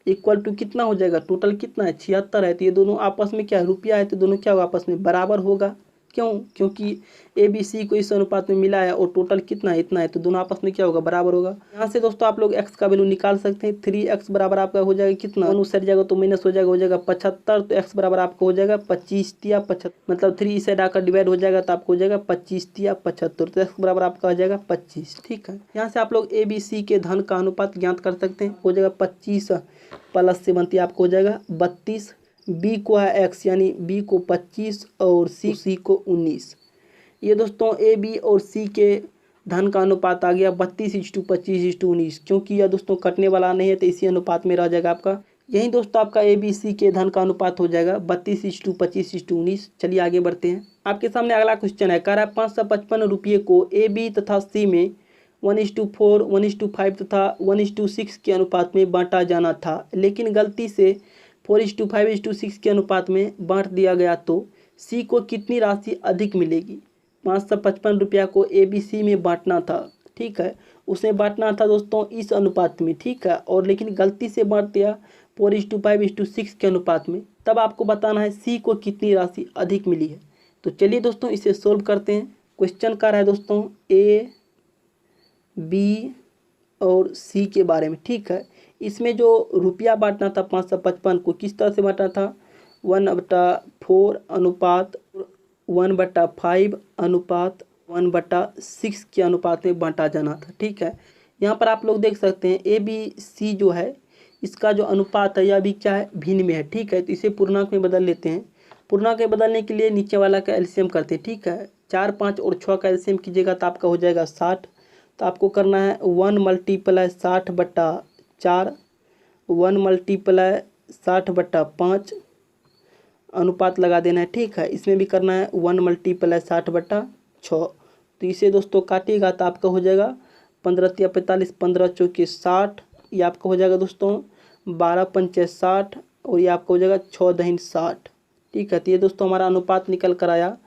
S1: इक्वल टू कितना हो जाएगा, टोटल कितना है 76 है। तो ये दोनों आपस में क्या है, रुपया है, तो दोनों क्या होगा, आपस में बराबर होगा। क्यों, क्योंकि ए बी सी को इस अनुपात में मिला है और टोटल कितना है, इतना है, तो दोनों आपस में क्या होगा, बराबर होगा। यहाँ से दोस्तों आप लोग x का वैल्यू निकाल सकते हैं। 3x बराबर आपका हो जाएगा कितना, दोनों साइड जाएगा तो माइनस हो जाएगा 75, तो x बराबर आपको हो जाएगा 25 या 75, मतलब 3 इस साइड आकर डिवाइड हो जाएगा तो आपको हो जाएगा 25 या 75, तो x बराबर आपका हो जाएगा 25। ठीक है, यहाँ से आप लोग ए बी सी के धन का अनुपात ज्ञात कर सकते हैं, हो जाएगा 25 + 7 आपको हो जाएगा 32। बी को है x यानी बी को 25 और सी को 19। ये दोस्तों ए बी और सी के धन का अनुपात आ गया 32:25:19, क्योंकि यह दोस्तों कटने वाला नहीं है तो इसी अनुपात में रह जाएगा आपका। यही दोस्तों आपका ए बी सी के धन का अनुपात हो जाएगा 32:25:19। चलिए आगे बढ़ते हैं, आपके सामने अगला क्वेश्चन है, कह रहा है 555 रुपये को ए बी तथा सी में 1:4, 1:5 तथा 1:6 के अनुपात में बांटा जाना था, लेकिन गलती से 4:5:6 के अनुपात में बांट दिया गया, तो सी को कितनी राशि अधिक मिलेगी। 555 रुपया को ए बी सी में बांटना था। ठीक है, उसे बांटना था दोस्तों इस अनुपात में। ठीक है, और लेकिन गलती से बांट दिया 4:5:6 के अनुपात में, तब आपको बताना है सी को कितनी राशि अधिक मिली है। तो चलिए दोस्तों इसे सोल्व करते हैं। क्वेश्चन कर रहा है दोस्तों ए बी और सी के बारे में। ठीक है, इसमें जो रुपया बांटना था 555 को किस तरह से बांटना था, 1/4 अनुपात 1/5 अनुपात 1/6 के अनुपात में बांटा जाना था। ठीक है, यहाँ पर आप लोग देख सकते हैं ए बी सी जो है इसका जो अनुपात है यह भी क्या है, भिन्न में है। ठीक है, तो इसे पूर्णांक में बदल लेते हैं। पूर्णांक में बदलने के लिए नीचे वाला का एलसीएम करते हैं। ठीक है, 4, 5 और 6 का एलसीएम कीजिएगा तो आपका हो जाएगा 60। तो आपको करना है 1 × 60/4, 1 × 60/5 अनुपात लगा देना है। ठीक है, इसमें भी करना है 1 × 60/6। तो इसे दोस्तों काटिएगा तो आपका हो जाएगा 15 × 45, 15 × 4 = 60। ये आपका हो जाएगा दोस्तों 12 × 5 = 60 और ये आपका हो जाएगा 6 × 10 = 60। ठीक है, तो ये दोस्तों हमारा अनुपात निकल कर आया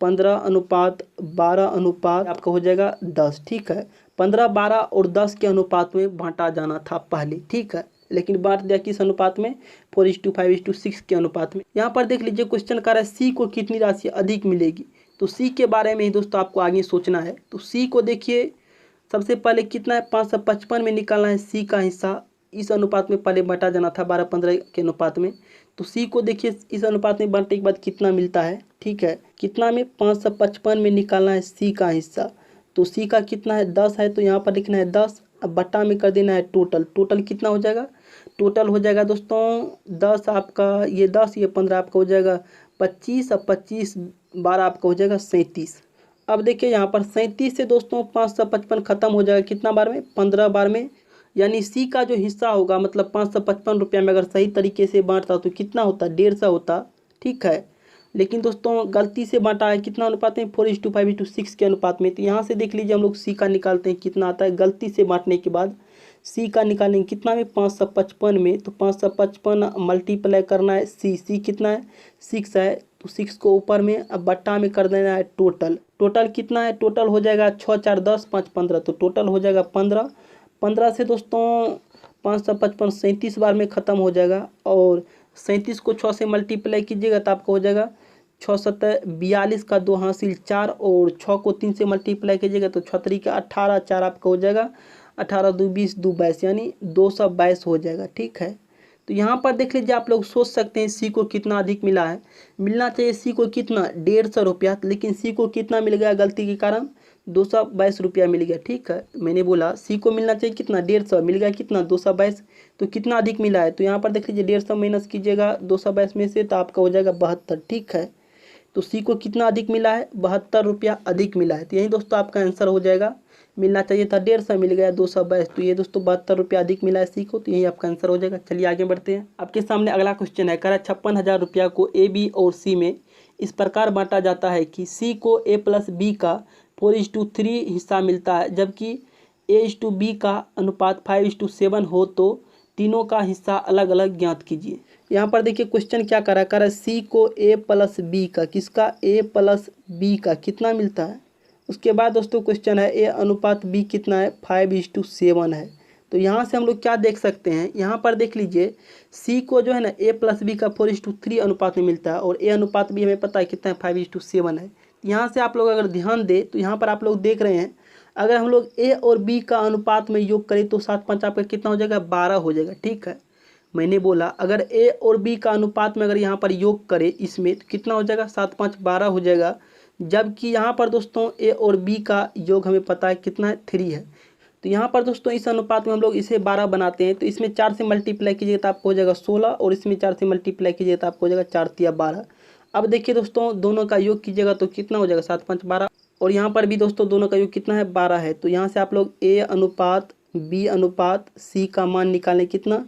S1: 15:12 आपका हो जाएगा 10। ठीक है, 15, 12 और 10 के अनुपात में बांटा जाना था पहले। ठीक है, लेकिन बांट दिया किस अनुपात में? 4:5:6 के अनुपात में। यहाँ पर देख लीजिए क्वेश्चन कर रहा है सी को कितनी राशि अधिक मिलेगी। तो सी के बारे में ही दोस्तों आपको आगे सोचना है। तो सी को देखिए सबसे पहले कितना है 555 में निकालना है सी का हिस्सा। इस अनुपात में पहले बांटा जाना था 12-15 के अनुपात में। तो सी को देखिए इस अनुपात में बांटने के बाद कितना मिलता है। ठीक है, कितना में 555 में निकालना है सी का हिस्सा। तो सी का कितना है 10 है, तो यहाँ पर लिखना है 10। अब बट्टा में कर देना है टोटल। टोटल कितना हो जाएगा? टोटल हो जाएगा दोस्तों 10 आपका, ये 10 ये 15 आपका हो जाएगा 25। अब 25 12 आपका हो जाएगा 37। अब देखिए यहाँ पर 37 से दोस्तों 555 खत्म हो जाएगा कितना बार में? 15 बार में। यानी सी का जो हिस्सा होगा मतलब 555 रुपया में अगर सही तरीके से बांटता तो कितना होता? 150 होता। ठीक है, लेकिन दोस्तों गलती से बांटा है कितना अनुपात में? 4:5:6 के अनुपात में। तो यहाँ से देख लीजिए हम लोग सी का निकालते हैं कितना आता है। गलती से बांटने के बाद सी का निकालेंगे कितना में? 555 में। तो 555 मल्टीप्लाई करना है सी कितना है? 6 है। तो 6 को ऊपर में अब बट्टा में कर देना है टोटल। टोटल कितना है? टोटल हो जाएगा 6 4 10 5 15। तो टोटल हो जाएगा 15। 15 से दोस्तों 555 37 बार में ख़त्म हो जाएगा। और 37 को 6 से मल्टीप्लाई कीजिएगा तो आपका हो जाएगा 6 7 42 का 2 हासिल 4 और 6 को 3 से मल्टीप्लाई कीजिएगा तो 6 3 का 18, 4 आपका हो जाएगा 18 2 20 2 22 यानी 222 हो जाएगा। ठीक है, तो यहाँ पर देख लीजिए आप लोग सोच सकते हैं सी को कितना अधिक मिला है। मिलना चाहिए सी को कितना? 150 रुपया, लेकिन सी को कितना मिल गया गलती के कारण? 222 रुपया मिल गया। ठीक है, मैंने बोला सी को मिलना चाहिए कितना? 150, मिल गया कितना? 222। तो कितना अधिक मिला है? तो यहाँ पर देख लीजिए 150 माइनस कीजिएगा 222 में से तो आपका हो जाएगा 72। ठीक है, तो सी को कितना अधिक मिला है? 72 रुपया अधिक मिला है। तो यही दोस्तों आपका आंसर हो जाएगा। मिलना चाहिए था 150, मिल गया 222। तो ये दोस्तों 72 रुपया अधिक मिला है सी को। तो यही आपका आंसर हो जाएगा। चलिए आगे बढ़ते हैं। आपके सामने अगला क्वेश्चन है। कह रहा है 56,000 रुपया को ए बी और सी में इस प्रकार बांटा जाता है कि सी को ए प्लस बी का 4:3 हिस्सा मिलता है, जबकि A:B का अनुपात 5:7 हो। तो तीनों का हिस्सा अलग अलग ज्ञात कीजिए। यहाँ पर देखिए क्वेश्चन क्या कर रहा है सी को ए प्लस बी का, किसका? ए प्लस बी का कितना मिलता है। उसके बाद दोस्तों क्वेश्चन है ए अनुपात बी कितना है? 5:7 है। तो यहाँ से हम लोग क्या देख सकते हैं, यहाँ पर देख लीजिए सी को जो है ना ए प्लस बी का 4:3 अनुपात में मिलता है और ए अनुपात बी हमें पता है कितना है? 5:7 है। यहाँ से आप लोग अगर ध्यान दें तो यहाँ पर आप लोग देख रहे हैं अगर हम लोग ए और बी का अनुपात में योग करें तो 7 5 आपका कितना हो जाएगा? 12 हो जाएगा। ठीक है, मैंने बोला अगर ए और बी का अनुपात में अगर यहाँ पर योग करें इसमें तो कितना हो जाएगा? 7 5 12 हो जाएगा। जबकि यहाँ पर दोस्तों ए और बी का योग हमें पता है कितना है? 3 है। तो यहाँ पर दोस्तों इस अनुपात में हम लोग इसे 12 बनाते हैं। तो इसमें 4 से मल्टीप्लाई कीजिए तो आपको हो जाएगा 16 और इसमें 4 से मल्टीप्लाई कीजिए तो आपको हो जाएगा 4 × 12। अब देखिए दोस्तों दोनों का योग कीजिएगा तो कितना हो जाएगा? 7 5 12। और यहाँ पर भी दोस्तों दोनों का योग कितना है? 12 है। तो यहाँ से आप लोग ए अनुपात बी अनुपात सी का मान निकालें कितना?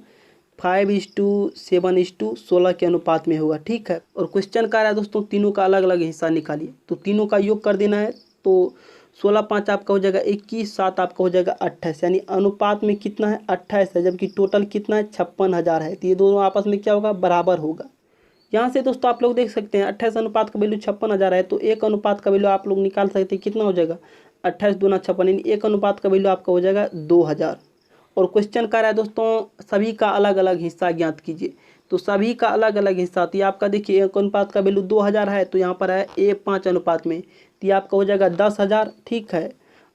S1: 5:7:16 के अनुपात में होगा। ठीक है, और क्वेश्चन का रहा है दोस्तों तीनों का अलग अलग हिस्सा निकालिए। तो तीनों का योग कर देना है। तो 16 5 आपका हो जाएगा 21, 7 आपका हो जाएगा 28। यानी अनुपात में कितना है? 28 है, जबकि टोटल कितना है? 56,000 है। तो ये दोनों आपस में क्या होगा? बराबर होगा। यहाँ से दोस्तों आप लोग देख सकते हैं 28 अनुपात का वैल्यू 56,000 है। तो एक अनुपात का वैल्यू आप लोग निकाल सकते हैं कितना हो जाएगा? 28 दूना 56, यानी एक अनुपात का वैल्यू आपका हो जाएगा 2000। और क्वेश्चन कर रहा है दोस्तों सभी का अलग अलग हिस्सा ज्ञात कीजिए। तो सभी का अलग अलग हिस्सा, तो ये आपका देखिए एक अनुपात का वैल्यू 2000 है। तो यहाँ पर है ए 5 अनुपात में, तो ये आपका हो जाएगा 10,000। ठीक है,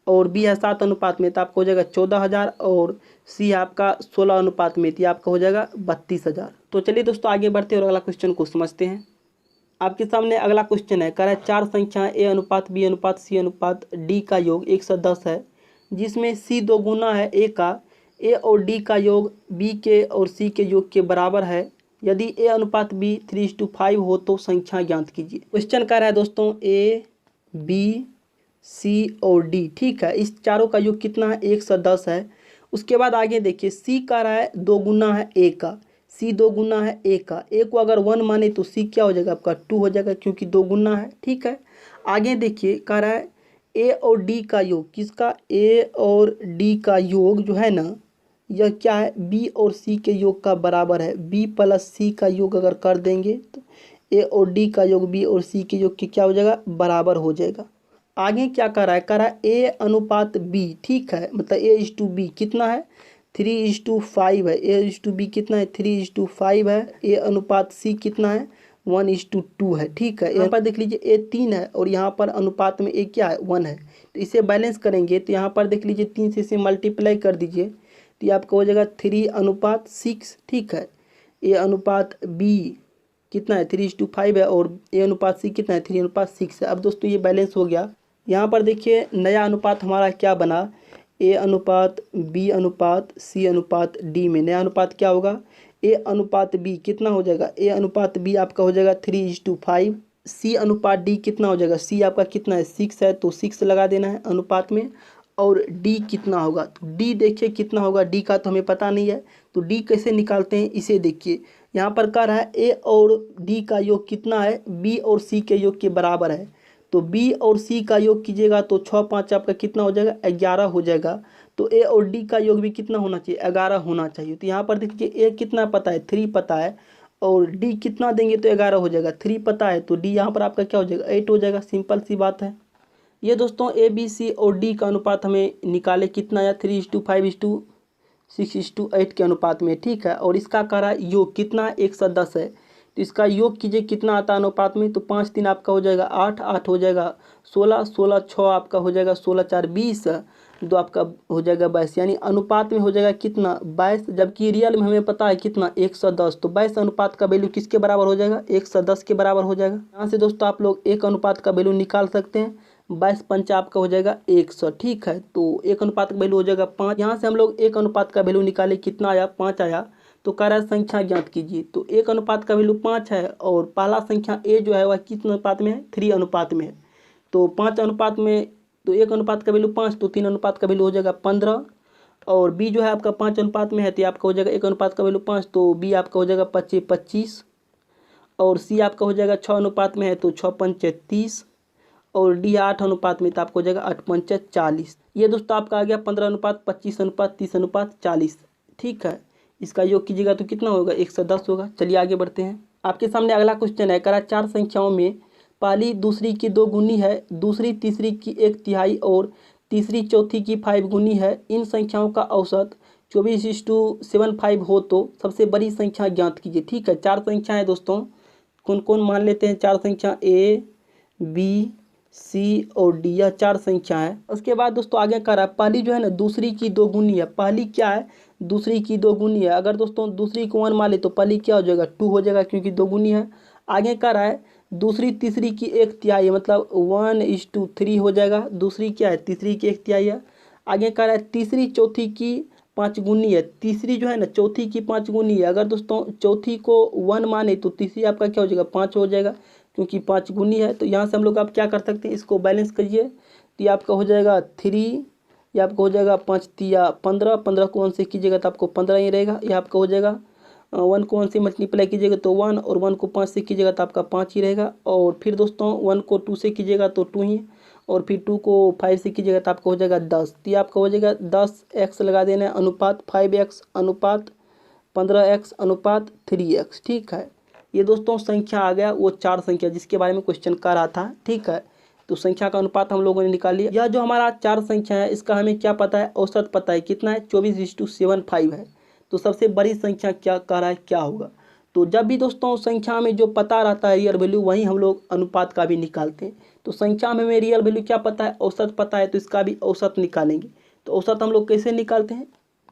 S1: और बी है 7 अनुपात में तो आपका हो जाएगा 14,000 और सी आपका 16 अनुपात में तो आपका हो जाएगा 32,000। तो चलिए दोस्तों आगे बढ़ते हैं और अगला क्वेश्चन को समझते हैं। आपके सामने अगला क्वेश्चन है। कह रहा है 4 संख्याएं ए अनुपात बी अनुपात सी अनुपात डी का योग 110 है, जिसमें सी 2 गुना है ए का। ए और डी का योग बी के और सी के योग के बराबर है। यदि ए अनुपात बी 3:5 हो तो संख्या ज्ञात कीजिए। क्वेश्चन कह रहा है दोस्तों ए बी, सी और डी, ठीक है। इस चारों का योग कितना है? 110 है। उसके बाद आगे देखिए, सी का रहा है 2 गुना है ए का, सी 2 गुना है ए का, ए को अगर 1 माने तो सी क्या हो जाएगा आपका 2 हो जाएगा, क्योंकि 2 गुना है, ठीक है। आगे देखिए कह रहा है ए और डी का योग, किसका? ए और डी का योग जो है ना, यह क्या है? बी और सी के योग का बराबर है। बी प्लस सी का योग अगर कर देंगे तो ए और डी का योग बी और सी के योग के क्या हो जाएगा? बराबर हो जाएगा। आगे क्या कर रहा है? कर रहा है ए अनुपात बी, ठीक है, मतलब ए इज टू बी कितना है? 3:5 है। ए इज टू बी कितना है? 3:5 है। ए अनुपात सी कितना है? 1:2 है, ठीक है। यहाँ पर देख लीजिए ए 3 है और यहाँ पर अनुपात में ए क्या है? 1 है। तो इसे बैलेंस करेंगे तो यहाँ पर देख लीजिए 3 से इसे मल्टीप्लाई कर दीजिए तो ये आपका हो जाएगा 3:6, ठीक है। ए अनुपात बी कितना है? 3:5 है और ए अनुपात सी कितना है? 3:6 है। अब दोस्तों ये बैलेंस हो गया। यहाँ पर देखिए नया अनुपात हमारा क्या बना? ए अनुपात बी अनुपात सी अनुपात डी में नया अनुपात क्या होगा? ए अनुपात बी कितना हो जाएगा? ए अनुपात बी आपका हो जाएगा 3:5। सी अनुपात डी कितना हो जाएगा? सी आपका कितना है? 6 है, तो 6 लगा देना है अनुपात में। और डी कितना होगा? तो डी देखिए कितना होगा, डी का तो हमें पता नहीं है, तो डी कैसे निकालते हैं इसे देखिए। यहाँ पर कह रहा है ए और डी का योग कितना है? बी और सी के योग के बराबर है। तो बी और सी का योग कीजिएगा तो 6 5 आपका कितना हो जाएगा? 11 हो जाएगा। तो ए और डी का योग भी कितना होना चाहिए? 11 होना चाहिए। तो यहाँ पर देखिए ए कितना पता है? 3 पता है, और डी कितना देंगे तो 11 हो जाएगा। 3 पता है तो डी यहाँ पर आपका क्या हो जाएगा? 8 हो जाएगा। सिंपल सी बात है। ये दोस्तों ए बी सी और डी का अनुपात हमें निकाले कितना आया? 3:5:6:8 के अनुपात में, ठीक है। और इसका कह रहा है योग कितना है? 110 है। तो इसका योग कीजिए कितना आता है अनुपात में? तो 5 3 आपका हो जाएगा 8, 8 हो जाएगा 16, 16 6 आपका हो जाएगा 16 4 20, 2 आपका हो जाएगा 22, यानी अनुपात में हो जाएगा कितना? 22। जबकि रियल में हमें पता है कितना? 110। तो 22 अनुपात का वैल्यू किसके बराबर हो जाएगा? 110 के बराबर हो जाएगा। यहाँ से दोस्तों आप लोग एक अनुपात का वैल्यू निकाल सकते हैं। 22 पंचा आपका हो जाएगा 100, ठीक है। तो एक अनुपात का वैल्यू हो जाएगा 5। यहाँ से हम लोग एक अनुपात का वैल्यू निकाले, कितना आया? 5 आया। तो कह रहा है संख्या ज्ञात कीजिए। तो एक अनुपात का वैल्यू 5 है और पहला संख्या ए जो है वह किस अनुपात में है? 3 अनुपात में है। तो 5 अनुपात में, तो एक अनुपात का वैल्यू 5, तो 3 अनुपात का वैल्यू हो जाएगा 15। और बी जो है आपका 5 अनुपात में है तो आपका हो जाएगा एक अनुपात का वैल्यू 5, तो बी आपका हो जाएगा 25 25। और सी आपका हो जाएगा 6 अनुपात में है तो 6 5 30। और डी 8 अनुपात में तो आपको हो जाएगा 8 5 40। ये दोस्तों आपका आ गया 15 अनुपात 25 अनुपात 30 अनुपात 40, ठीक है। इसका योग कीजिएगा तो कितना होगा? 110 होगा। चलिए आगे बढ़ते हैं। आपके सामने अगला क्वेश्चन है। करा 4 संख्याओं में पहली दूसरी की 2 गुनी है, दूसरी तीसरी की 1/3 और तीसरी चौथी की 5 गुनी है। इन संख्याओं का औसत 24:75 हो तो सबसे बड़ी संख्या ज्ञात कीजिए, ठीक है। 4 संख्या है दोस्तों, कौन कौन मान लेते हैं? 4 संख्या ए बी सी और डी, यह 4 संख्या है। उसके बाद दोस्तों आगे कह रहा है पहली जो है ना दूसरी की 2 गुनी है। पहली क्या है? दूसरी की 2 गुनी है। अगर दोस्तों दूसरी को 1 मान ले तो पहली क्या हो जाएगा? 2 हो जाएगा, क्योंकि 2 गुनी है। आगे कह रहा है दूसरी तीसरी की 1/3 मतलब 1:3 हो जाएगा। दूसरी क्या है? तीसरी की 1/3 है। आगे कह रहा है तीसरी चौथी की 5 गुनी है। तीसरी जो है ना चौथी की 5 गुनी है। अगर दोस्तों चौथी को 1 माने तो तीसरी आपका क्या हो जाएगा? 5 हो जाएगा, क्योंकि 5 गुनी है। तो यहाँ से हम लोग आप क्या कर सकते हैं? इसको बैलेंस करिए तो ये आपका हो जाएगा 3, ये आपका हो जाएगा 5 3 15, 15 को 1 से कीजिएगा तो आपको 15 ही रहेगा। ये आपका हो जाएगा 1 को 1 से मल्टीप्लाई कीजिएगा तो 1, और 1 को 5 से कीजिएगा तो आपका 5 ही रहेगा। और फिर दोस्तों 1 को 2 से कीजिएगा तो 2 ही, और फिर 2 को 5 से कीजिएगा तो आपका हो जाएगा 10। तो ये आपका हो जाएगा 10x लगा देना है अनुपात 5x अनुपात 15x अनुपात 3x, ठीक है। ये दोस्तों संख्या आ गया वो 4 संख्या जिसके बारे में क्वेश्चन कर रहा था, ठीक है। तो संख्या का अनुपात हम लोगों ने निकाल लिया। यह जो हमारा 4 संख्या है इसका हमें क्या पता है? औसत पता है कितना है? 24:75 है। तो सबसे बड़ी संख्या क्या कह रहा है क्या होगा? तो जब भी दोस्तों संख्या में जो पता रहता है रियल वैल्यू, वहीं हम लोग अनुपात का भी निकालते हैं। तो संख्या में हमें रियल वैल्यू क्या पता है? औसत पता है, तो इसका भी औसत निकालेंगे। तो औसत हम लोग कैसे निकालते हैं?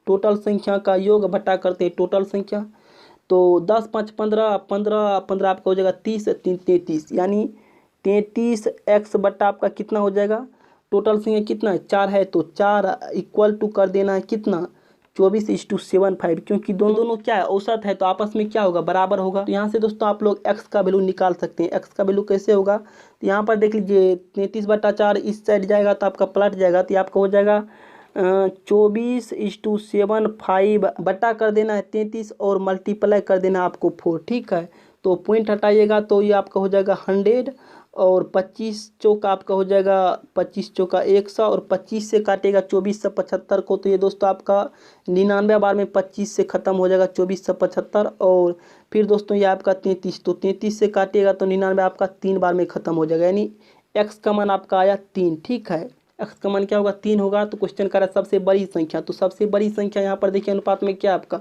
S1: टोटल संख्या का योग बटा करते हैं टोटल संख्या। तो 10 5 15, 15 15 आपका हो जाएगा 30, 3 33, यानी 33x बटा आपका कितना हो जाएगा? टोटल संख्या कितना है? 4 है, तो 4 इक्वल टू कर देना है कितना? 24:75, क्योंकि दोनों दोनों क्या है औसत है तो आपस में क्या होगा बराबर होगा। तो यहाँ से दोस्तों आप लोग x का वैल्यू निकाल सकते हैं। x का वैल्यू कैसे होगा तो यहाँ पर देख लीजिए 33/4 इस साइड जाएगा तो आपका पलट जाएगा, तो आपका हो जाएगा 24:75 बटा कर देना है 33 और मल्टीप्लाई कर देना आपको 4, ठीक है। तो पॉइंट हटाइएगा तो ये आपका हो जाएगा 100 और 25 चौका आपका हो जाएगा 25 चौका 100 और 25 से काटेगा 2475 को, तो ये दोस्तों आपका 99 बार में 25 से ख़त्म हो जाएगा 2475। और फिर दोस्तों ये आपका 33, तो 33 से काटिएगा तो 99 आपका 3 बार में ख़त्म हो जाएगा, यानी x का मान आपका आया 3, ठीक है। x का मान क्या होगा 3 होगा। तो क्वेश्चन कर रहा है सबसे बड़ी संख्या, तो सबसे बड़ी संख्या यहाँ पर देखिए अनुपात में क्या आपका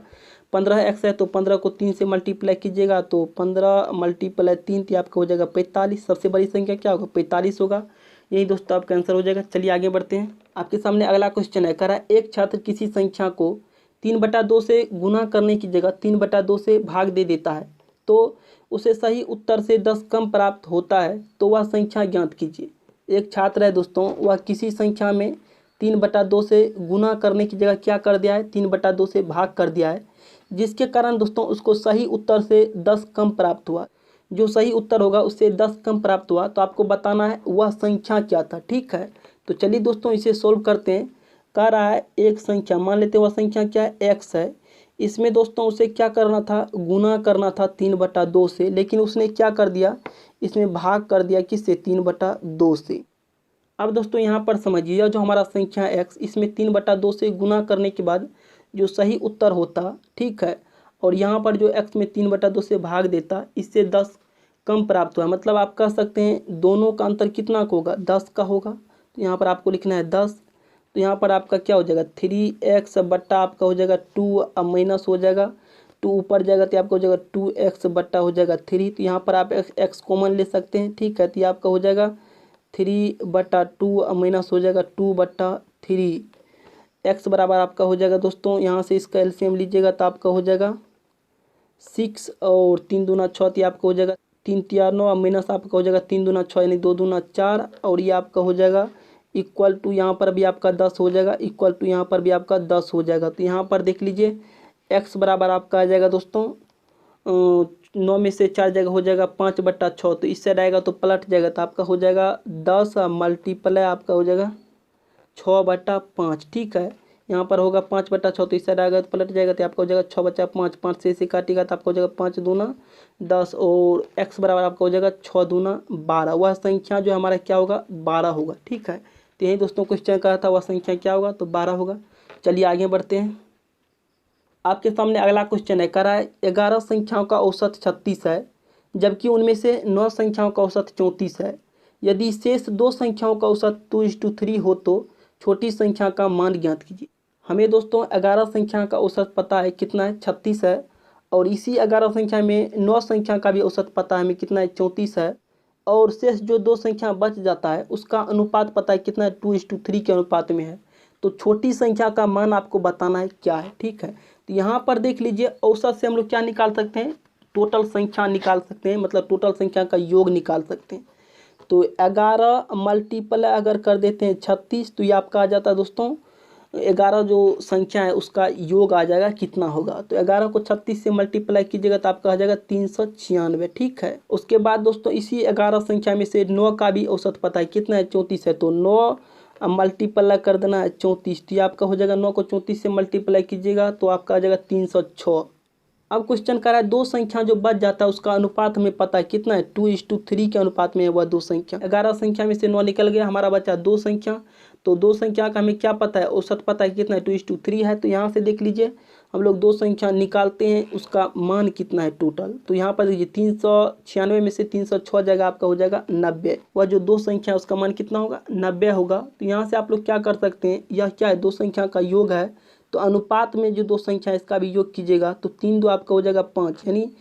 S1: 15x है, तो 15 को 3 से मल्टीप्लाई कीजिएगा तो 15 × 3 तो आपका हो जाएगा 45। सबसे बड़ी संख्या क्या होगा 45 होगा। यही दोस्तों आपका आंसर हो जाएगा। चलिए आगे बढ़ते हैं। आपके सामने अगला क्वेश्चन है, कह रहा है एक छात्र किसी संख्या को 3/2 से गुना करने की जगह 3/2 से भाग दे देता है, तो उसे सही उत्तर से 10 कम प्राप्त होता है, तो वह संख्या ज्ञात कीजिए। एक छात्र है दोस्तों, वह किसी संख्या में 3/2 से गुना करने की जगह क्या कर दिया है 3/2 से भाग कर दिया है, जिसके कारण दोस्तों उसको सही उत्तर से 10 कम प्राप्त हुआ। जो सही उत्तर होगा उससे 10 कम प्राप्त हुआ, तो आपको बताना है वह संख्या क्या था, ठीक है। तो चलिए दोस्तों इसे सोल्व करते हैं। कह रहा है एक संख्या, मान लेते हैं वह संख्या क्या है x है। इसमें दोस्तों उसे क्या करना था गुना करना था 3/2 से, लेकिन उसने क्या कर दिया इसमें भाग कर दिया किससे 3/2 से। अब दोस्तों यहाँ पर समझिए जो हमारा संख्या है x, इसमें 3/2 से गुना करने के बाद जो सही उत्तर होता, ठीक है, और यहाँ पर जो x में 3/2 से भाग देता इससे 10 कम प्राप्त हुआ। मतलब आप कह सकते हैं दोनों का अंतर कितना का होगा 10 का होगा। तो यहाँ पर आपको लिखना है 10, तो यहाँ पर आपका क्या हो जाएगा 3x बट्टा आपका हो जाएगा 2, अब माइनस हो जाएगा 2 ऊपर जाएगा तो आपका हो जाएगा 2x बट्टा हो जाएगा 3। तो यहाँ पर आप x कॉमन ले सकते हैं, ठीक है। तो ये आपका हो जाएगा 3/2 माइनस हो जाएगा 2/3, x बराबर आपका हो जाएगा दोस्तों, यहाँ से इसका एलसीएम लीजिएगा तो आपका हो जाएगा 6 और 3 दूना 6, तो आपका हो जाएगा 3 3 9 माइनस आपका हो जाएगा 3 दूना 6 यानी 2 दूना 4, और ये आपका हो जाएगा इक्वल टू यहाँ पर भी आपका 10 हो जाएगा, इक्वल टू यहाँ पर भी आपका 10 हो जाएगा। तो यहाँ पर देख लीजिए x बराबर आपका आ जाएगा दोस्तों 9 में से 4 जगह हो जाएगा 5/6, तो इससे आएगा तो पलट जाएगा, तो आपका हो जाएगा 10 मल्टीप्लाई आपका हो जाएगा 6/5, ठीक है। यहाँ पर होगा 5/6, तो इससे आएगा तो पलट जाएगा, तो आपका हो जाएगा 6/5, 5 से इसे काटेगा तो आपका हो जाएगा 5 दूना 10 और x बराबर आपका हो जाएगा 6 दूना 12। वह संख्या जो हमारा क्या होगा 12 होगा, ठीक है। तो यही दोस्तों क्वेश्चन कहा था वह संख्या क्या होगा तो 12 होगा। चलिए आगे बढ़ते हैं। आपके सामने अगला क्वेश्चन है, कह रहा है 11 संख्याओं का औसत 36 है, जबकि उनमें से 9 संख्याओं का औसत 34 है। यदि शेष 2 संख्याओं का औसत 2:3 हो तो छोटी संख्या का मान ज्ञात कीजिए। हमें दोस्तों 11 संख्या का औसत पता है कितना है 36 है, और इसी 11 संख्या में 9 संख्या का भी औसत पता है हमें कितना है 34 है, और शेष जो 2 संख्या बच जाता है उसका अनुपात पता है कितना है 2:3 के अनुपात में है। तो छोटी संख्या का मान आपको बताना है क्या है, ठीक है। तो यहाँ पर देख लीजिए औसत से हम लोग क्या निकाल सकते हैं टोटल संख्या निकाल सकते हैं, मतलब टोटल संख्या का योग निकाल सकते हैं। तो 11 मल्टीप्लाई अगर कर देते हैं 36, तो ये आपका आ जाता है दोस्तों 11 जो संख्या है उसका योग आ जाएगा कितना होगा। तो 11 को 36 से मल्टीप्लाई कीजिएगा तो आपका आ जाएगा 396, ठीक है। उसके बाद दोस्तों इसी 11 संख्या में से 9 का भी औसत पता है कितना है 34 है, तो 9 मल्टीप्लाई कर देना है 34, तो आपका हो जाएगा 9 को 34 से मल्टीप्लाई कीजिएगा तो आपका आ जाएगा 306। अब क्वेश्चन कर रहा है 2 संख्या जो बच जाता है उसका अनुपात हमें पता है कितना है 2:3 के अनुपात में है वह 2 संख्या। 11 संख्या में से 9 निकल गया, हमारा बचा 2 संख्या। तो 2 संख्या का हमें क्या पता है औसत पता है कितना है 2:3 है। तो यहाँ से देख लीजिए हम लोग 2 संख्या निकालते हैं उसका मान कितना है टोटल। तो यहाँ पर देखिए 396 में से 306 जगह आपका हो जाएगा 90, वह जो 2 संख्या है उसका मान कितना होगा 90 होगा। तो यहाँ से आप लोग क्या कर सकते हैं, यह क्या है 2 संख्या का योग है, तो अनुपात में जो 2 संख्या है इसका भी योग कीजिएगा तो 3 2 आपका हो जाएगा 5, यानी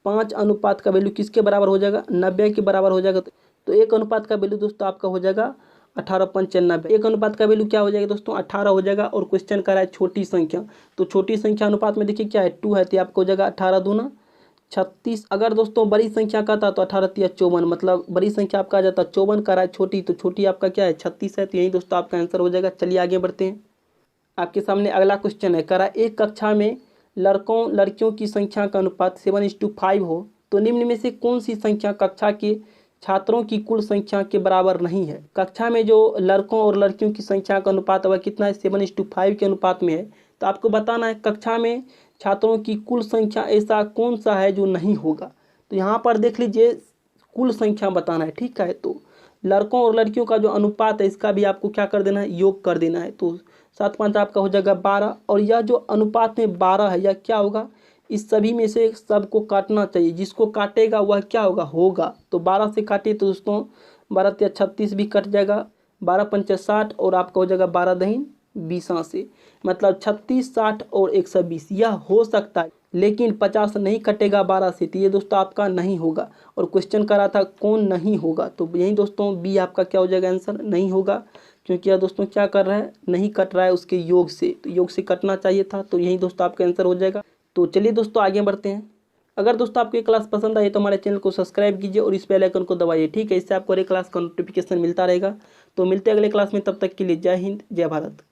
S1: 5 अनुपात का वैल्यू किसके बराबर हो जाएगा 90 के बराबर हो जाएगा। तो 1 अनुपात का वैल्यू दोस्तों आपका हो जाएगा 18/95। 1 अनुपात का वैल्यू क्या हो जाएगा दोस्तों 18 हो जाएगा। और क्वेश्चन कर रहा है छोटी संख्या, तो छोटी संख्या अनुपात में देखिए क्या है 2 है, तो आपको हो जाएगा 18 दूना 36। अगर दोस्तों बड़ी संख्या का था तो 18 तिया 54, मतलब बड़ी संख्या आपका आ जाता 54, कर रहा है छोटी, तो छोटी आपका क्या है 36 है। तो यही दोस्तों आपका आंसर हो जाएगा। चलिए आगे बढ़ते हैं। आपके सामने अगला क्वेश्चन है, करा एक कक्षा में लड़कों लड़कियों की संख्या का अनुपात 7:5 हो तो निम्न में से कौन सी संख्या कक्षा के छात्रों की कुल संख्या के बराबर नहीं है। कक्षा में जो लड़कों और लड़कियों की संख्या का अनुपात वह कितना है, 7:5 के अनुपात में है। तो आपको बताना है कक्षा में छात्रों की कुल संख्या ऐसा कौन सा है जो नहीं होगा। तो यहाँ पर देख लीजिए कुल संख्या बताना है, ठीक है। तो लड़कों और लड़कियों का जो अनुपात है इसका भी आपको क्या कर देना है, योग कर देना है। तो 7 5 आपका हो जाएगा 12, और यह जो अनुपात में 12 है यह क्या होगा, इस सभी में से सबको काटना चाहिए, जिसको काटेगा वह क्या होगा। तो 12 से काटिए तो दोस्तों 12 या 36 भी कट जाएगा, 12 पंचे 60 और आपका हो जाएगा 12 दहीन 20 से, मतलब 36 60 और 120 यह हो सकता है, लेकिन 50 नहीं कटेगा 12 से, तो ये दोस्तों आपका नहीं होगा। और क्वेश्चन करा था कौन नहीं होगा, तो यही दोस्तों बी आपका क्या हो जाएगा आंसर, नहीं होगा। क्योंकि यह दोस्तों क्या कर रहा है, नहीं कट रहा है उसके योग से, तो योग से कटना चाहिए था, तो यही दोस्तों आपका आंसर हो जाएगा। तो चलिए दोस्तों आगे बढ़ते हैं। अगर दोस्तों आपको ये क्लास पसंद आई तो हमारे चैनल को सब्सक्राइब कीजिए और इस बेल आइकन को दबाइए, ठीक है। इससे आपको हर एक क्लास का नोटिफिकेशन मिलता रहेगा। तो मिलते हैं अगले क्लास में, तब तक के लिए जय हिंद जय भारत।